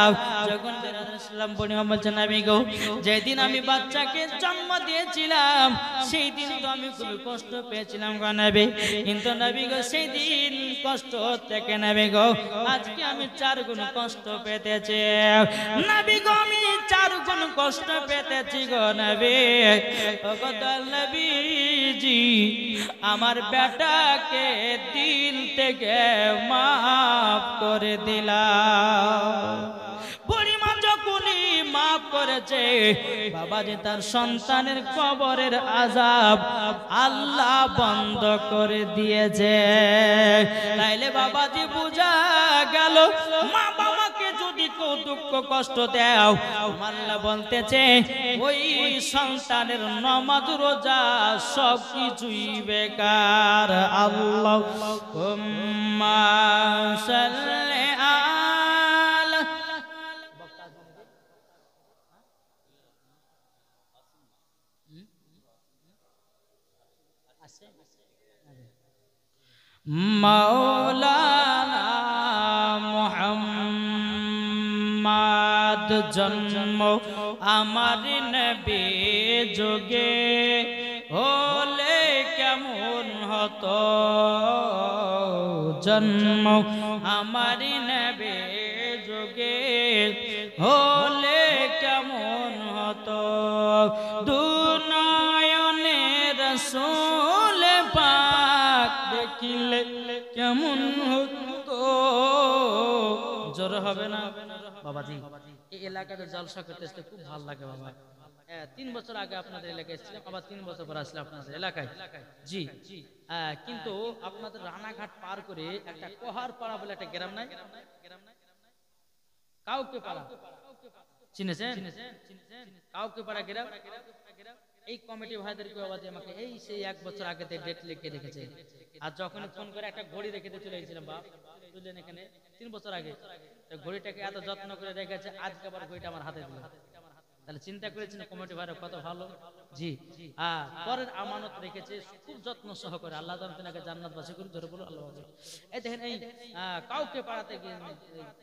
যখন ইসলাম বুড়িমা বলছে, নবী গো, যেদিন আমি বাচ্চাকে জন্ম দিয়েছিলাম সেই দিন তো আমি খুবই কষ্ট পেয়েছিলাম গো নবী, কিন্তু নবী গো সেই দিন কষ্ট থেকে নবী গো আজকে আমি 4 গুণ কষ্ট পেতেছি। নবী গো আমি 4 গুণ কষ্ট পেতেছি গো নবী। ওগো দয়াল নবীজি, আমার বেটাকে দিল থেকে মাফ করে দিলাম। বুড়িমা যখনই মাফ করেছে, বাবাজি তার সন্তানের কবরের আযাব আল্লাহ বন্ধ করে দিয়েছে। তাইলে বাবাজি বুঝা গেল, মা বাবাকে যদি কেউ দুঃখ কষ্ট দাও, আল্লাহ বলতেছে ওই সন্তানের নামাজ রোজা সব কিছুই বেকার। আল্লাহুম্মা সাল্লি আলা মাওলানা মুহাম্মদ। জন্ম আমার নবী যুগে হলে কেমন হতো, জন্ম আমার নবী যুগে হলে কেমন হতো, দুনয়নে রাসূল পাক দেখিলে কেমন হতো। জোর হবে না বাবাজি? এই এলাকাতে জলসা করতে আসতে খুব ভালো লাগে বাবা। 3 বছর আগে আপনাদের এলাকায় এসেছিলাম, আবার 3 বছর পর আসলাম আপনাদের এলাকায়। জি, কিন্তু আপনাদের রানাঘাট পার করে একটা কোহার পাড়া বলে একটা গ্রাম নাই, কাউকে পাড়া চিনেছেন? কাউকে পাড়া গ্রাম। এই কমিটি ভাইদেরকে আওয়াজে আমাকে এই সেই 1 বছর আগে ডেট লিখে রেখেছে, আর যখন ফোন করে একটা ঘড়ি রেখে দিয়ে চলে গেছিলাম বাপ, বুঝলেন, এখানে 3 বছর আগে ঘড়িটাকে এত যত্ন করে রেখেছে, আজকে আবার ঘড়িটা আমার হাতে দিল। তাহলে চিন্তা করেছেন কমিটি ভাইরা কত ভালো। জি, পরের আমানত রেখেছে খুব যত্ন সহকারে। আল্লাহ তাআলা জান্নাতবাসী করে ধরে বলো আল্লাহ। এই দেখেন, এই কাউকে পাড়াতে গিয়ে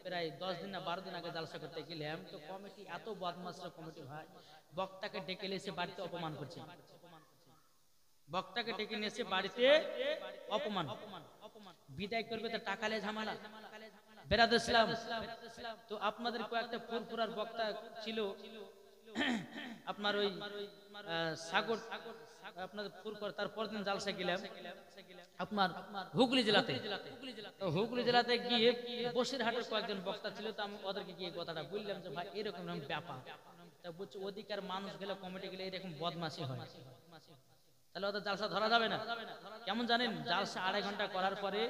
প্রায় 10 দিন না 12 দিন আগে জালসা করতে গেলাম, তো কমিটি এত বদমাশরা কমিটি ভাই, বক্তাকে ডেকে এসে বাড়িতে অপমান করছে। বক্তাকে ডেকে নিয়ে এসে বাড়িতে অপমান, বিদায় করবে তো টাকা নিয়ে ঝামেলা, বেরাদ ইসলাম। তো আপনাদের কয়েকটা ফুরফুরার বক্তা ছিল আপনার ওই সাগর আপনাদের ফুরফুর, তারপর দিন জালসা গেলাম আপনার হুগলি জেলাতে। তো হুগলি জেলাতে গিয়ে বসিরহাটের কয়েকজন বক্তা ছিল, তো আমি ওদেরকে গিয়ে কথাটা বললাম যে ভাই এরকম ব্যাপার, তা বলছে ওদিকার মানুষ গেলে কমিটি গেলে এরকম বদমাশি হয়, তাহলে ওদের জালসা ধরা যাবে না। কেমন জানেন, জালসা 2.5 ঘন্টা করার পরে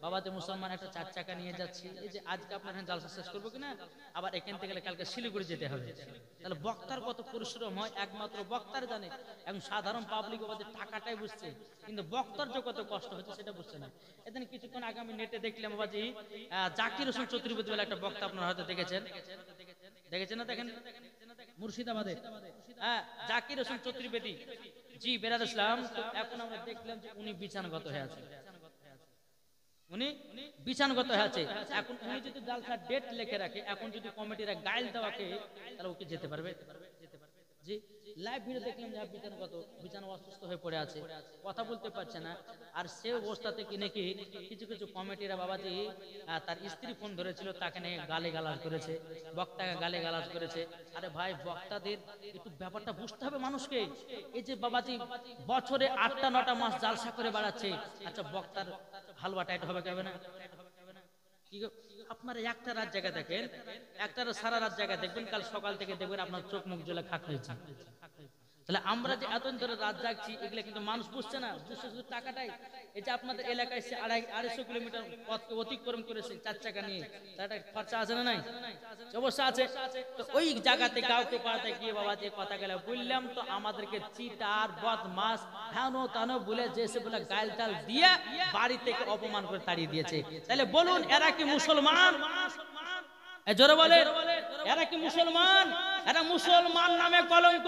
বাবাতে মুসলমান একটা 4 চাকা নিয়ে যাচ্ছি, এই যে আজকে আপনার এখানে জালসা শেষ করবো কিনা, আবার এখান থেকে গেলে কালকে শিলিগুড়ি যেতে হবে। তাহলে বক্তার কত পরিশ্রম হয় একমাত্র বক্তার জানে, এবং সাধারণ পাবলিক বাবাতে টাকাটাই বুঝছে, কিন্তু বক্তার যে কত কষ্ট হচ্ছে সেটা বুঝছে না। এদিন কিছুক্ষণ আগে আমি নেটে দেখলাম বাবাজি জাকির হোসেন চতুর্বেদী বলে একটা বক্তা, আপনারা হয়তো দেখেছেন না, দেখেন মুর্শিদাবাদে, হ্যাঁ জাকির হোসেন চতুর্বেদী জি বেরাদ ইসলাম। তো এখন আমরা দেখলাম যে উনি বিছানাগত হয়ে আছে, উনি বিছানাগত হয়ে আছে। এখন উনি যদি জালসার ডেট লিখে রাখে, এখন যদি কমিটিরা গাইল দেওয়াকে, তাহলে ওকে যেতে পারবে জি। লাইভ ভিডিও দেখলাম যে বিছানা অসুস্থ হয়ে পড়ে আছে, কথা বলতে পারছে না। আর সে অবস্থাতে কি নাকি কিছু কমিটিরা বাবাজি তার স্ত্রী ফোন ধরেছিল, তাকে নিয়ে গালিগালাজ করেছে, বক্তাকে গালিগালাজ করেছে। আরে ভাই বক্তাদের একটু ব্যাপারটা বুঝতে হবে মানুষকে। এই যে বাবাজি বছরে 8টা 9টা মাস জালসা করে বেড়াচ্ছে, আচ্ছা বক্তার হালুয়া টাইট হবে কেবে না? আপনারা একটা রাত জায়গা দেখেন, একটা সারা রাত জায়গা দেখবেন, কাল সকাল থেকে দেখবেন আপনার চোখ মুখ জ্বলে খাক হয়েছে। তাহলে আমরা যে এতদিন ধরে রাত জাগছি, এগুলা কিন্তু মানুষ বুঝছে না, বুঝছে শুধু টাকাটাই। এই যে আপনাদের এলাকায় সে 250 কিলোমিটার পথকে অতিক্রম করেছে 4 চাকা নিয়ে, তার একটা খরচা আছে না নাই? অবশ্য আছে। তো ওই জায়গাতে কাউকে পাড়াতে গিয়ে বাবা যে কথা গেলে বললাম, তো আমাদেরকে চিটার বদমাস হ্যানো তানো বলে যেসে বলে গাইল টাল দিয়ে বাড়ি থেকে অপমান করে তাড়িয়ে দিয়েছে। তাহলে বলুন এরা কি মুসলমান? জোরে বলে এরা কি মুসলমান? এরা মুসলমান নামে কলঙ্ক।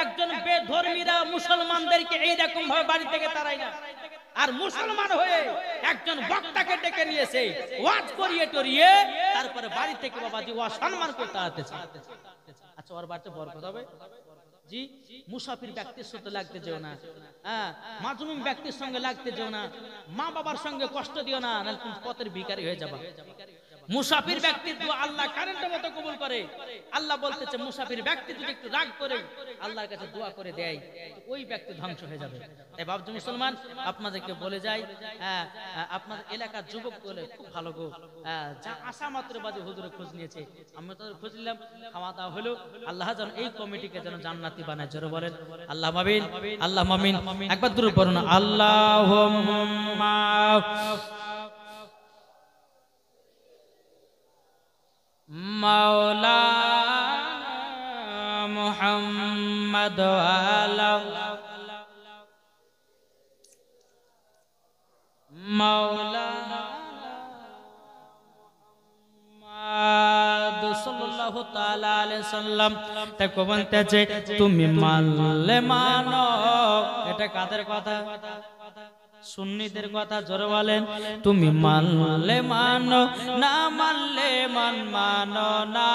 একজন বেধর্মীরা মুসলমানদেরকে এইরকম ভাবে বাড়ি থেকে তাড়ায় না, আর মুসলমান হয়ে একজন বক্তাকে ডেকে নিয়েছে, ওয়াজ করিয়ে টরিয়ে তারপরে বাড়ি থেকে বাবাজি অসম্মান করে তাড়াতেছে। আচ্ছা ওর বাড়িতে বরকত হবে জি। মুসাফির ব্যক্তির সাথে লাগতে যেও না, হ্যাঁ মাজলুম ব্যক্তির সঙ্গে লাগতে যেও না, মা বাবার সঙ্গে কষ্ট দিও না, নাহলে তুমি পথের ভিখারি হয়ে যাবা। মুসাফির ব্যক্তির দোয়া আল্লাহ কারেন্টের মতো কবুল করে। আল্লাহ বলতেছে মুসাফির ব্যক্তি যদি একটু রাগ করে আল্লাহর কাছে দোয়া করে দেয়, ওই ব্যক্তি ধ্বংস হয়ে যাবে। তাই বাবজি মুসলমান আপনাদেরকে বলে যাই, আপনার এলাকার যুবক বলে খুব ভালো গো, যা আসা মাত্র বাজে হুজুরে খোঁজ নিয়েছে, আমি তাদের খোঁজ নিলাম, খাওয়া দাওয়া হলো। আল্লাহ যেন এই কমিটিকে যেন জান্নাতি বানায়। জোরে বলেন আল্লাহ মামিন, আল্লাহ মামিন। একবার দূরে পড়ুন আল্লাহুম্মা মাওলানা মুহাম্মদ আলা মাওলানা সাল্লাল্লাহু তাআলা আলাইহি সাল্লাম। তাকে বলতেছে তুমি মানলে মানো, এটা কাদের কথা? সুন্নিদের কথা। জোরে বলেন তুমি মানলে মানো, না মানলে মানো না।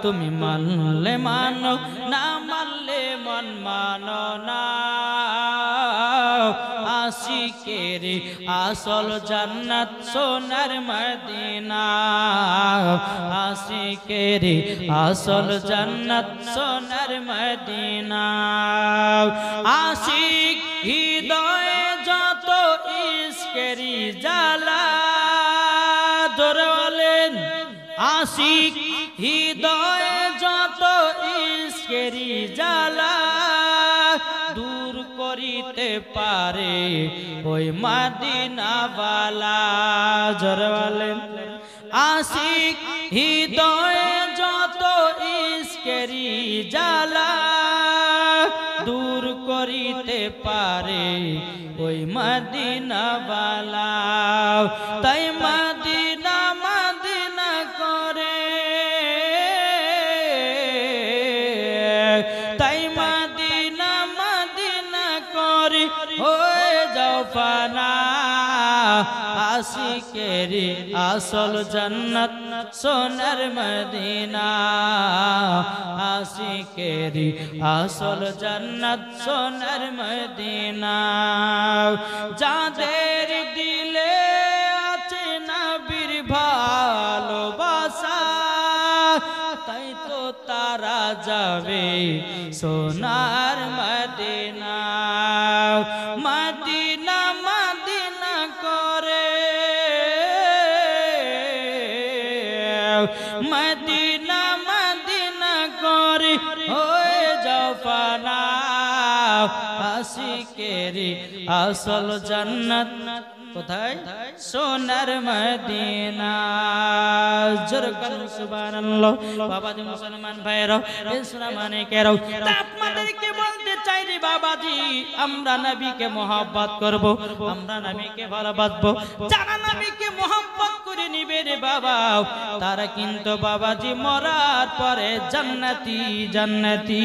তুমি মানলে মানো, না মানলে মানো না। আশিকের আসল জান্নাত সোনার মদিনা, আশিকের আসল জান্নাত সোনার মদিনা। আশিক হৃদয়ে যত ইশকেরি জ্বালা, জোরে বলেন আশিক হৃদয়ে যত ইশকেরি জ্বালা, দূর করিতে পারে ওই মদিনাওয়ালা। জোরে বলেন আশিক হৃদয়ে যত ইশকেরি জ্বালা, দূর করিতে পারে ওই মদিনাওয়ালা। তাই মদিনা মদিনা করে, তাই মদিনা মদিনা করে হয়ে যাও ফানা। আশিকের আসল জান্নাত সোনার মদিনা, আশিকের আসল জান্নাত সোনার মদিনা। যাদের দিলে আছে তারা যাবে সোনার মদিনা মদিনা মদিনা করে মদিনা মদিনা করে হয়ে যাও ফানা আশিকেরি আসল জান্নাত কোথায় সোনার মদিনা জোরে বলুন সুবহানাল্লাহ বাবাজি মুসলমান ভাইরা ইসলাম মানিকেরাও আপনাদেরকে বলতে চাই রে বাবাজি আমরা নবীকে মহব্বত করব আমরা নবীকে ভালোবাসবো যারা নবীকে মহব্বত করে নিবে রে বাবা তারা কিন্তু বাবাজি মরার পরে জান্নাতি জান্নাতি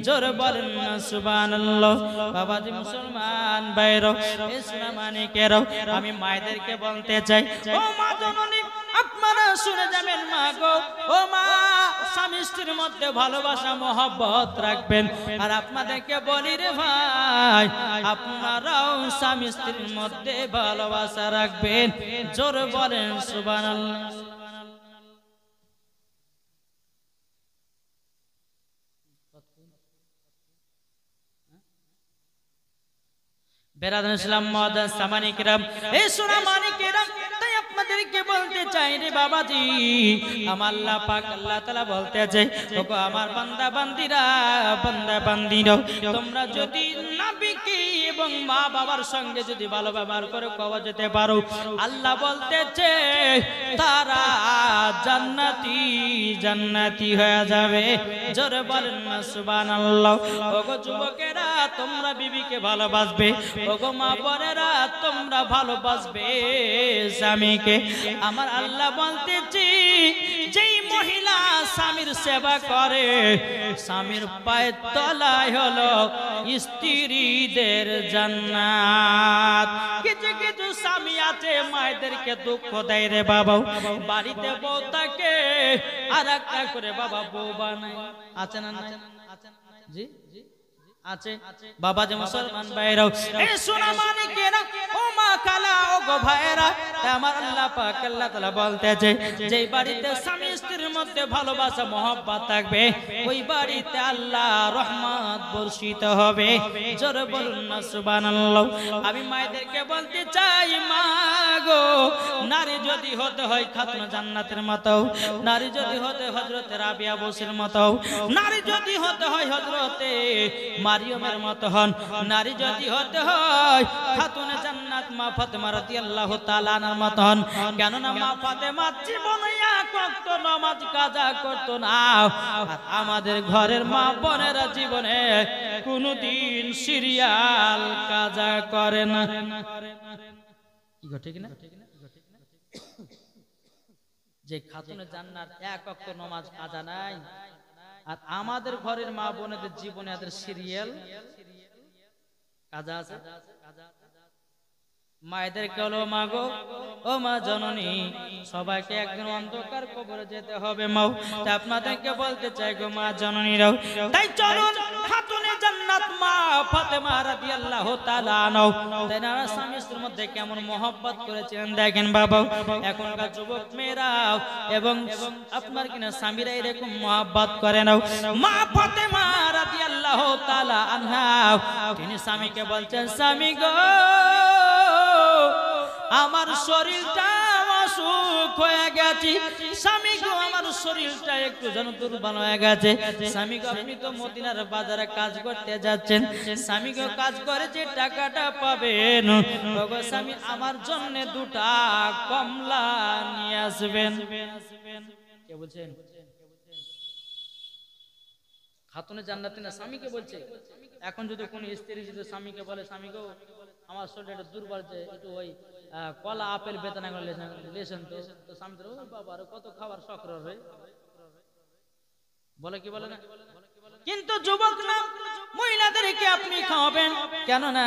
জোরে বলেন না সুবহানাল্লাহ বাবাজি মুসলমান ভাইরা ইসলাম মানিকেরাও আমি মায়েদেরকে বলতে চাই ও মা জননী আপনারা শুনে যাবেন মা গো ও মা স্বামী স্ত্রীর মধ্যে ভালোবাসা মহব্বত রাখবেন আর আপনাদেরকে বলি রে ভাই আপনারাও স্বামী স্ত্রীর মধ্যে ভালোবাসা রাখবেন জোরে বলেন সুবহানাল্লাহ বেরাদান ইসলাম মাদান সামানিকরাম এই সোনা মানিকরাম তাই আপনাদেরকে বলতে চাই রে বাবাজি আমার আল্লাহ পাক আল্লাহ তাআলা বলতে চাই ওগো আমার বান্দা বান্দিরা বান্দা বান্দিরা তোমরা যদি নবীকে এবং মা বাবার সঙ্গে যদি ভালো ব্যবহার করে কওয়া যেতে পারো আল্লাহ বলতেছে তারা জান্নাতি জান্নাতি হয়ে যাবে জোরে বলেন না সুবহানাল্লাহ ওগো যুবকেরা তোমরা বিবিকে ভালোবাসবে ওগো মা বোনেরা তোমরা ভালোবাসবে স্বামীকে আমার আল্লাহ বলতেছি যেই মহিলা স্বামীর সেবা করে স্বামীর পায়ের তলায় হলো স্ত্রীদের জান্নাত কিছু কিছু স্বামী আছে মায়েদেরকে দুঃখ দেয় রে বাবা বাড়িতে বউ থাকে আর একটা করে বাবা বউ বানায় আছে না জি আছে বাবা যে মুসলমান ভাইরাও এই সোনা মানিকেরা ও মা কালা ও গো ভাইরা আমার আল্লাহ পাক আল্লাহ তাআলা বলতেছে যে বাড়িতে স্বামী স্ত্রীর মধ্যে ভালোবাসা মহব্বত থাকবে ওই বাড়িতে আল্লাহ রহমত বর্ষিত হবে জোরে বলুন না সুবহানাল্লাহ আমি মায়েদেরকে বলতে চাই মা গো নারী যদি হতে হয় খাতুন জান্নাতের মতো নারী যদি হতে হযরত রাবিয়া বসির মতো নারী যদি হতে হয় হযরতে মারিয়মের মতো হন নারী যদি হতে হয় খাতুনে জান্নাত মা ফাতেমা রাদিয়াল্লাহু তাআলা আনহার মতো হন কেন না মা ফাতেমা জীবনে এক ওয়াক্ত নামাজ কাজা করত না আর আমাদের ঘরের মা বোনেরা জীবনে কোনদিন সিরিয়াল কাজা করে না কি গো ঠিক না যে খাতুনে জান্নাত এক ওয়াক্ত নামাজ কাজা নাই আর আমাদের ঘরের মা বোনেদের জীবনে এদের সিরিয়াল কাজা আছে মায়েদের কেলো মা গো ও মা জননী সবাইকে একদিন অন্ধকার কবরে যেতে হবে মাও তাই আপনাদেরকে বলতে চাই গো মা জননীরাও তাই চলুন খাতুনে জান্নাত মা ফাতেমা রাদিয়াল্লাহু তাআলা আনহা তাই না স্বামী স্ত্রীর মধ্যে কেমন মহব্বত করেছিলেন দেখেন বাবা এখনকার যুবক মেয়েরা এবং আপনার কিনা স্বামীরা এরকম মহব্বত করে নাও মা ফাতেমা রাদিয়াল্লাহু তাআলা আনহা তিনি স্বামীকে বলছেন স্বামী গো আমার শরীরটা অসুখ হয়ে গেছে স্বামী গো আমার শরীরটা একটু যেন দুর্বল হয়ে গেছে স্বামী গো আপনি তো মদিনার বাজারে কাজ করতে যাচ্ছেন স্বামী গো কাজ করে যে টাকাটা পাবেন ওগো স্বামী আমার জন্য দুটা কমলা নিয়ে আসবেন কে বলছেন খাতুনে জান্নাতে না স্বামীকে বলছে এখন যদি কোন স্ত্রী যদি স্বামীকে বলে স্বামী গো আমার শরীরটা দুর্বল যে একটু ওই কলা আপেল বেদানা লেছেন তো স্বামী ও বাবা কত খাবার শখ রবে বলে কি বলে না কিন্তু যুবক না মহিলাদেরকে আপনি খাওয়াবেন, কেননা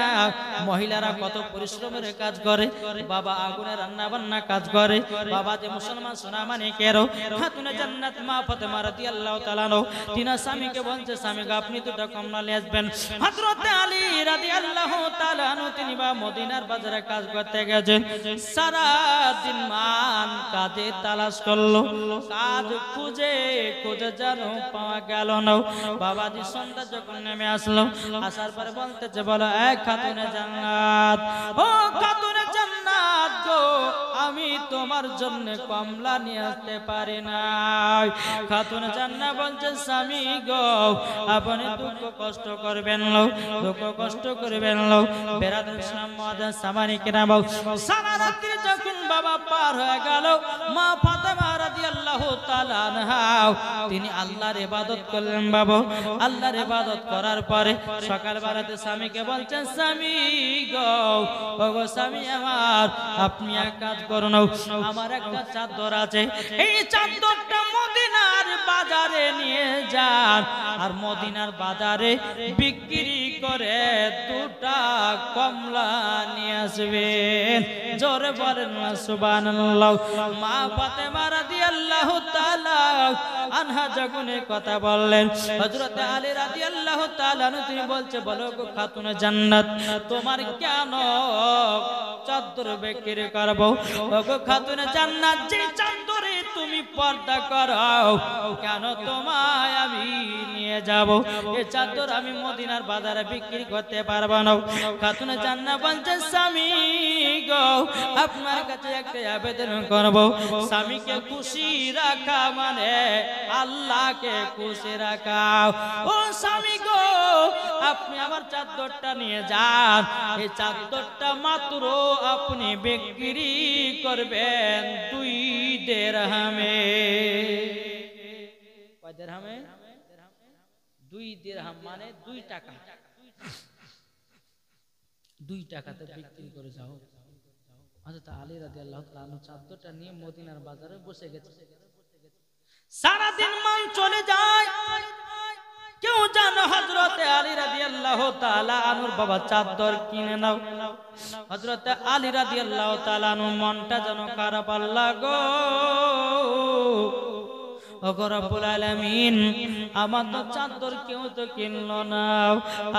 মহিলারা কত পরিশ্রমের কাজ করে, বাবা আগুনে রান্না বান্না কাজ করে, বাবা যে মুসলমান সোনামানিকেরও খাতুনে জান্নাত মা ফাতেমা রাদিয়াল্লাহু তাআলা তিনি স্বামীকে বলছে, স্বামীকে আপনি দুটো কমলা নিয়ে আসবেন। হযরত আলী রাদিয়াল্লাহু তাআলা তিনি বা মদিনার বাজারে কাজ করতে গেছেন, সারা দিন মান কাজে তালাশ করলো, কাজ খুঁজে খুঁজে যেন পাওয়া গেল না। বাবাজি সন্ধ্যা যখন নেমে আসলো, আসার পরে বলতেছে, বলো এক খাতুনে জান্নাত, ও খাতুনে জান্নাত গো, আমি তোমার জন্য কমলা নিয়ে আসতে পারি না। খাতুনে জান্নাত বলছে, স্বামী গো, আপনি দুঃখ কষ্ট করবেন না, দুঃখ কষ্ট করবেন না। বেরাদর ইসলাম মুআজ্জাজ সামানিকেরা, সারা রাত্রি যখন বাবা পার হয়ে গেল, মা ফাতেমা রাদিয়াল্লাহু তাআলা আনহা তিনি আল্লাহর ইবাদত করলেন। বাবা আল্লাহর ইবাদত করার পরে সকালবেলাতে স্বামীকে বলছেন, স্বামী গো, ও গো স্বামী আমার, আপনি এক কাজ করুন, আমার একটা চাদর আছে, এই চাদরটা মদিনার বাজারে নিয়ে যান, আর মদিনার বাজারে বিক্রি করে দুটা কমলা নিয়ে আসবেন। জোরে বলেন না সুবহানাল্লাহ। মা ফাতেমা রাদিয়াল্লাহু তাআলা আনহা যখন এই কথা বললেন, হযরত আলী রাদিয়াল্লাহু তাআলা তিনি বলছে, বলো গো খাতুনে জান্নাত, তোমার কেন চাদর বিক্রি করব? ও গো খাতুনে জান্নাত, যে চাদরে তুমি পর্দা করো, কেন তোমায় আমি নিয়ে যাব? এই চাদর আমি মদিনার বাজারে বিক্রি করতে পারবো না। খাতুনে জান্নাত বলছে, স্বামী গো, আপনার কাছে একটা আবেদন করব, স্বামীকে খুশি রাখা মানে আল্লাহকে খুশি রাখা। ও স্বামী গো, আপনি আমার চাদরটা নিয়ে যান, এই চাদরটা মাত্র আপনি বিক্রি করবেন 2 দিরহামে। কয় দিরহামে? 2 দিরহাম মানে 2 টাকা। 2 টাকাতে বিক্রি করে যাও। হযরত আলী রাদিয়াল্লাহু তাআলা চাদরটা নিয়ে মদিনার বাজারে বসে গেছে। সারা দিন মান চলে যায়, কেউ জানো হযরত আলী রাদিয়াল্লাহু তাআলা আনুর বাবা চাদর কিনে নাও। হযরত আলী রাদিয়াল্লাহু তাআলা আনুর মনটা যেন খারাপ, আল্লাহ গো, ওগো রব্বুল আলামিন, আমার তো চাদর কেউ তো কিনলো না,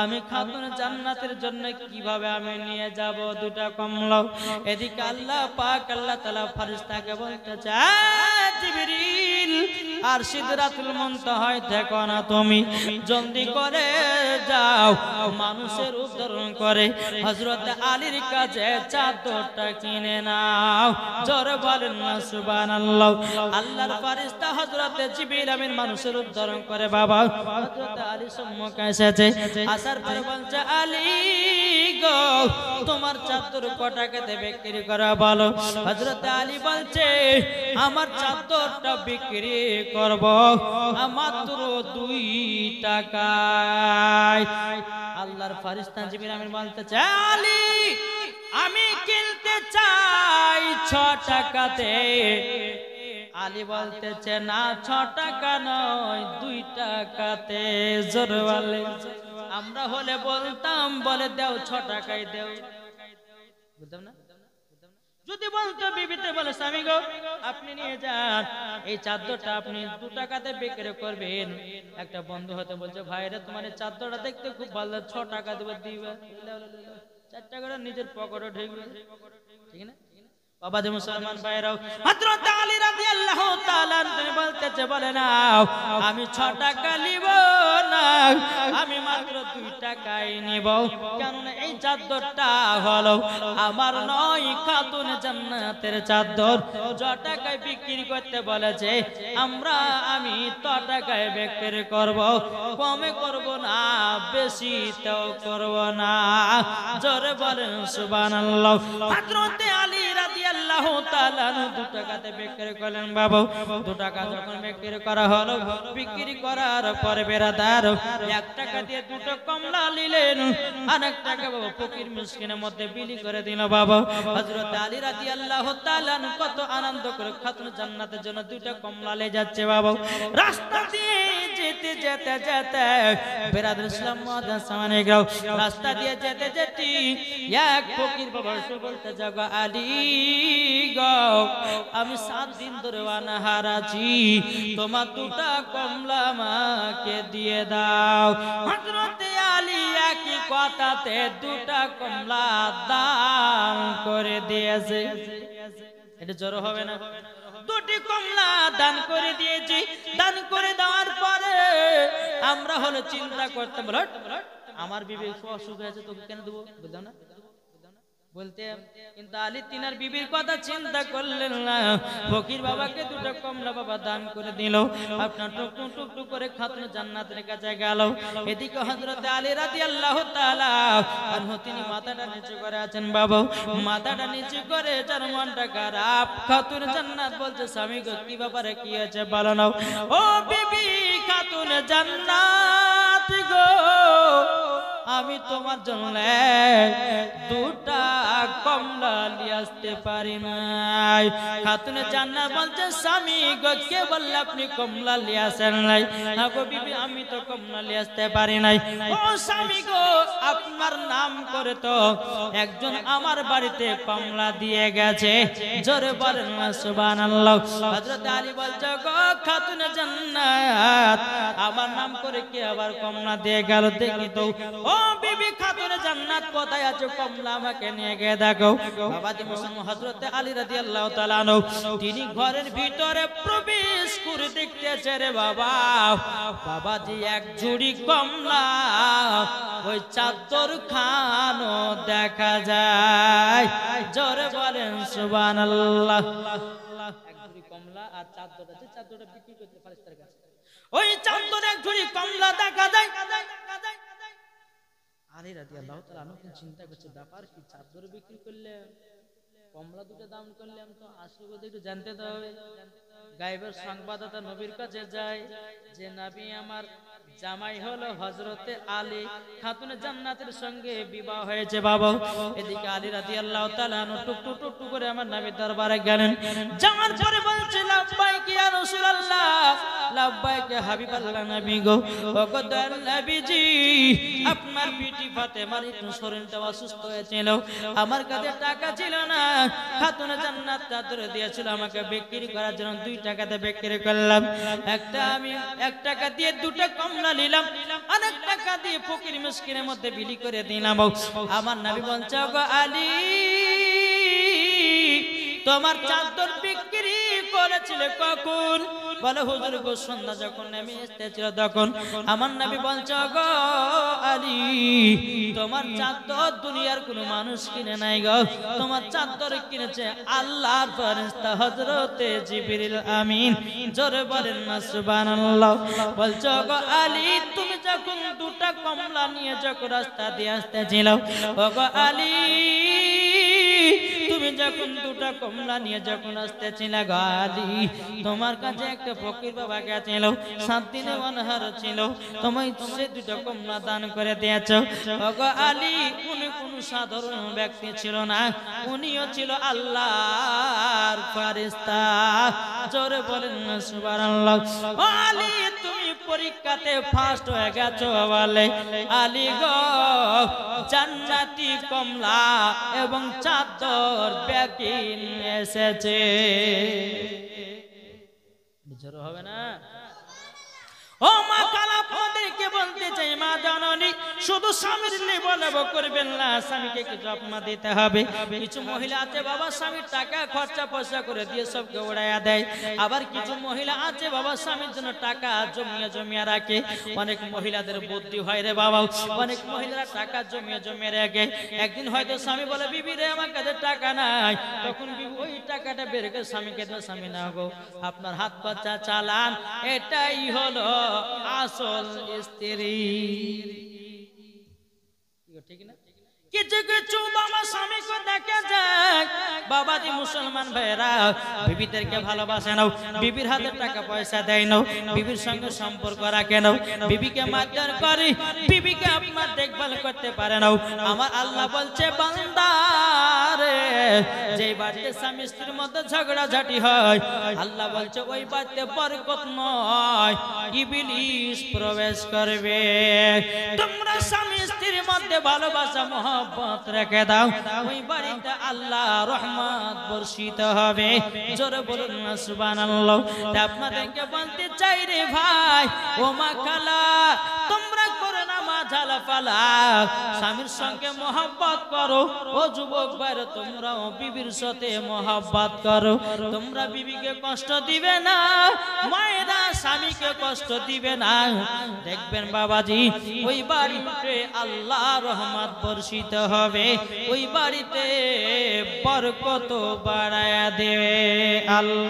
আমি খাতুনে জান্নাতের জন্য কিভাবে আমি নিয়ে যাব দুটা কমলা? এদিকে আল্লাহ পাক আল্লাহ তাআলা ফেরেশতাকে বলতেছে, জিবরিল আর সিদরাতুল মুনতাহায় দেখো না তুমি, জলদি করে যাও, মানুষের উদ্ধারণ করে হযরত আলীর কাছে চাদরটা কিনে নাও। জোরে বলেন না সুবহানাল্লাহ। আল্লাহর ফেরেশতা হযরত জিবরিল আমিন মানুষের উদ্ধারণ করে বাবা হযরত আলী সম্মুখে এসেছে। আসার পরে বলছে, আলী গো, তোমার চাদর কত টাকাতে বিক্রি করা বলো? হযরত আলী বলছে, আমার চাদরটা বিক্রি করব মাত্র 2 টাকায়। আল্লাহর ফেরেশতা জিবরিল আমিন বলতেছে, আলী আমি কিনতে চাই 6 টাকাতে। আলী বলতেছে, না 6 টাকা নয়, 2 টাকাতে। জোরে বলে, আমরা হলে বলতাম, বলে দাও 6 টাকায় দাও, বুঝতাম না? যদি বলতো বিবিতে বলে, স্বামী গো, আপনি নিয়ে যান, এই চাদরটা আপনি 2 টাকাতে বিক্রি করবেন। একটা বন্ধু হতে বলছে, ভাইরা তোমার এই চাদরটা দেখতে খুব ভালো, 6 টাকা দেব, দিবা? 4 টাকাটা নিজের পকেটে ঢুকবে, ঠিক না? বাবা যে মুসলমান ভাইরাও, হযরত আলী রাদিয়াল্লাহু তাআলা তিনি বলতেছে, বলে না আমি 6 টাকা নিব না, আমি মাত্র 2 টাকায় নিব। কারণ এই চাদরটা হলো আমার নয়, খাতুনে জান্নাতের চাদর। 6 টাকায় বিক্রি করতে বলেছে, আমি তো টাকায় বিক্রি করব, কমে করব না, বেশি তো করব না। জোরে বলেন সুবহানাল্লাহ। হযরত আলী রাদিয়াল্লাহু রাদিয়াল্লাহু তাআলা 2 টাকাতে বিক্রি করলেন বাবা। 2 টাকা যখন বিক্রি করা হলো, বিক্রি করার পরে বেরাদার 1 টাকা দিয়ে 2টা কমলা নিলেন, আর 1 টাকা বাবা ফকির মিসকিনের মধ্যে বিলি করে দিল বাবা। হযরত আলী রাদিয়াল্লাহু তাআলা কত আনন্দ করে খাতুন জান্নাতের জন্য 2টা কমলা নিয়ে যাচ্ছে বাবা। রাস্তা দিয়ে যেতে যেতে যেতে বেরাদার ইসলাম মুআজ্জাজ সামনে গেল, রাস্তা দিয়ে যেতে যেতে এক ফকির বাবা এসে বলতে জাগো আলী গো, আমি 7 দিন ধরে অনাহার আছি, তোমার 2টা কমলা আমাকে দিয়ে দাও। হযরত আলী একই কথাতে 2টা কমলা দান করে দিয়েছে। এটা জড়ো হবে না? 2টি কমলা দান করে দিয়েছি। দান করে দেওয়ার পরে আমরা হলো চিন্তা করতে আমার বিবি অসুখ হয়েছে, তোকে কেন দেবো বুঝলাম না বলতে, কিন্তু আলী তিনার বিবির কথা চিন্তা করলেন না। ফকির বাবাকে 2টা কমলা বাবা দান করে দিল। আপনার টুক টুক টুক করে খাতুন জান্নাতের কাছে গেল। এদিকে হযরত আলী রাদিয়াল্লাহু তাআলা আনহু তিনি মাথাটা নিচু করে আছেন বাবা। মাথাটা নিচু করে যার মনটা খারাপ, খাতুন জান্নাত বলছে স্বামী গো কি ব্যাপারে, কি হয়েছে বলো না। ও বিবি খাতুন জান্নাত গো, আমি তোমার জন্য 2টা কমলা নিয়ে আসতে পারি নাই। খাতুন জান্নাত বলছে স্বামী গো কে বললে আপনি কমলা নিয়ে আসেন নাই? গো বিবি আমি তো কমলা নিয়ে আসতে পারি নাই। ও স্বামী গো আপনার নাম করে তো একজন আমার বাড়িতে কমলা দিয়ে গেছে, জোরে বলেন না সুবহানাল্লাহ। হযরত আলী বলছে গো খাতুন জান্নাত আমার নাম করে কে আবার কমলা দিয়ে গেল দেখি তো। ও বিবি খাতুন জান্নাত কোথায় আছে, কমলা আমাকে নিয়ে গিয়ে দেখো। বাবাজি মুসলমান হযরত আলী রাদিয়াল্লাহু তাআলা আনহু তিনি ঘরের ভিতরে প্রবেশ করে দেখতেছে রে বাবা, বাবাজি এক ঝুড়ি কমলা ওই চাদর খানো দেখা যায়, জোরে বলেন সুবহানাল্লাহ। এক ঝুড়ি কমলা আর চাদর আছে, চাদরটা বিক্রি করতে ফেরেশতার কাছে, ওই চাদর এক ঝুড়ি কমলা দেখা যায়। আলী রাদিয়াল্লাহু তাআলা আনহু চিন্তা করছে ব্যাপার কি, চাদর বিক্রি করলে কমলা 2টা দাম করলাম তো আসল কথা একটু জানতে তো হবে। গায়েবের সংবাদদাতা নবীর কাছে যায় যে নবী আমার জামাই হলো হযরতে আলী, খাতুন জান্নাতের সঙ্গে বিবাহ হয়েছে বাবা। এদিকে আলী রাদিয়াল্লাহু তাআলা আনহু টুক টুক টুক করে আমার নবীর দরবারে গেলেন। যাওয়ার পরে বলছে লাব্বাইক ইয়া রাসূলুল্লাহ, লাব্বাইক ইয়া হাবিবাল্লাহ নবী গো, ওগো দয়াল নবীজি আপনার বিটি ফাতেমার একটু শরীরটা অসুস্থ হয়েছিল, আমার কাছে টাকা ছিল না, খাতুন জান্নাত চাদর দিয়েছিল আমাকে বিক্রি করার জন্য, 2 টাকাতে বিক্রি করলাম। একটা আমি 1 টাকা দিয়ে 2টা কমলা নিলাম, আর 1 টাকা দিয়ে ফকির মিসকিনের মধ্যে বিলি করে দিলাম। আমার নবী বলছে গো আলী তোমার চাদর বিক্রি করেছিলে কখন? বলে হুজুর গো সন্ধ্যা যখন নেমে এসেছিল তখন। আমার নবী বলছে গো আলী তোমার চাদর দুনিয়ার কোনো মানুষ কিনে নাই গো, তোমার চাদর কিনেছে আল্লাহর ফেরেশতা হযরতে জিবরিল আমিন, জোরে বলেন না সুবহানাল্লাহ। বলছে গো আলী তুমি যখন 2টা কমলা নিয়ে যখন রাস্তা দিয়ে আসতেছিল, ও গো আলী তুমি যখন 2টা কমলা নিয়ে যখন আসতেছিল গো আলী, তোমার কাছে একটা ফকির বাবা গেছিল, 7 দিনে অনাহার ছিল, তুমি সে 2টা কমলা দান করে দিয়েছো। ও গো আলী উনি কোন সাধারণ ব্যক্তি ছিল না, উনিও ছিল আল্লাহর ফেরেশতা, জোরে বলেন না সুবহানাল্লাহ। ও আলী তুমি পরীক্ষাতে ফার্স্ট হয়ে গেছো বলে আলী গো জান্নাতি কমলা এবং চাদর ব্যাকিন এসেছে, জোরে হবে না? ও মা কাল আপনাদেরকে বলতে চাই মা জননী শুধু স্বামীর লেবলেব করবেন না, স্বামীকে কিছু আপমা দিতে হবে। কিছু মহিলা আছে বাবা স্বামীর টাকা খরচা পয়সা করে দিয়ে সবকে উড়াইয়া দেয়, আবার কিছু মহিলা আছে বাবা স্বামীর জন্য টাকা জমিয়ে জমিয়ে রাখে। অনেক মহিলাদের বুদ্ধি হয় রে বাবা, অনেক মহিলারা টাকা জমিয়ে জমিয়ে রাখে। একদিন হয়তো স্বামী বলে বিবি রে আমার কাছে টাকা নাই, তখন বিবি ওই টাকাটা বের করে স্বামীকে দেয়, স্বামী না গো আপনার হাত খরচা চালান, এটাই হলো আসল স্ত্রী, ঠিক না? কিছু কিছু বাবা স্বামীকে দেখে যায় বাবাজি মুসলমান ভাইরা বিবিদেরকে ভালোবাসে নাও, বিবির হাতে টাকা পয়সা দেয় নাও, বিবির সঙ্গে সম্পর্ক রাখে নাও, বিবিকে মারধর করে, বিবিকে আপনার দেখভাল করতে পারে নাও। আমার আল্লাহ বলছে বান্দা রে, যে বাড়িতে স্বামী স্ত্রীর মধ্যে ঝগড়াঝাটি হয় আল্লাহ বলছে ওই বাড়িতে বরকত নয়, ইবলিস প্রবেশ করবে। তোমরা স্বামী স্ত্রীর মধ্যে ভালোবাসা মহব্বত রেখে দাও, ওই বাড়িতে আল্লাহ রহমত বর্ষিত হবে। জোরে বলুন না সুবহানাল্লাহ। তা আপনাদেরকে বলতে চাই রে ভাই ও মা খালা, তোমরা করে না মা ঝালাপালা, স্বামীর সঙ্গে মহব্বত করো। ও যুবক ভাইরা তোমরাও বিবির সাথে মহব্বত করো, তোমরা বিবিকে কষ্ট দিবে না, মায়েরা স্বামীকে কষ্ট দিবে না। দেখবেন বাবাজি ওই বাড়িতে আল্লাহ রহমত বর্ষিত হবে, ওই বাড়িতে বরকত বাড়ায়া দেবে আল্লাহ।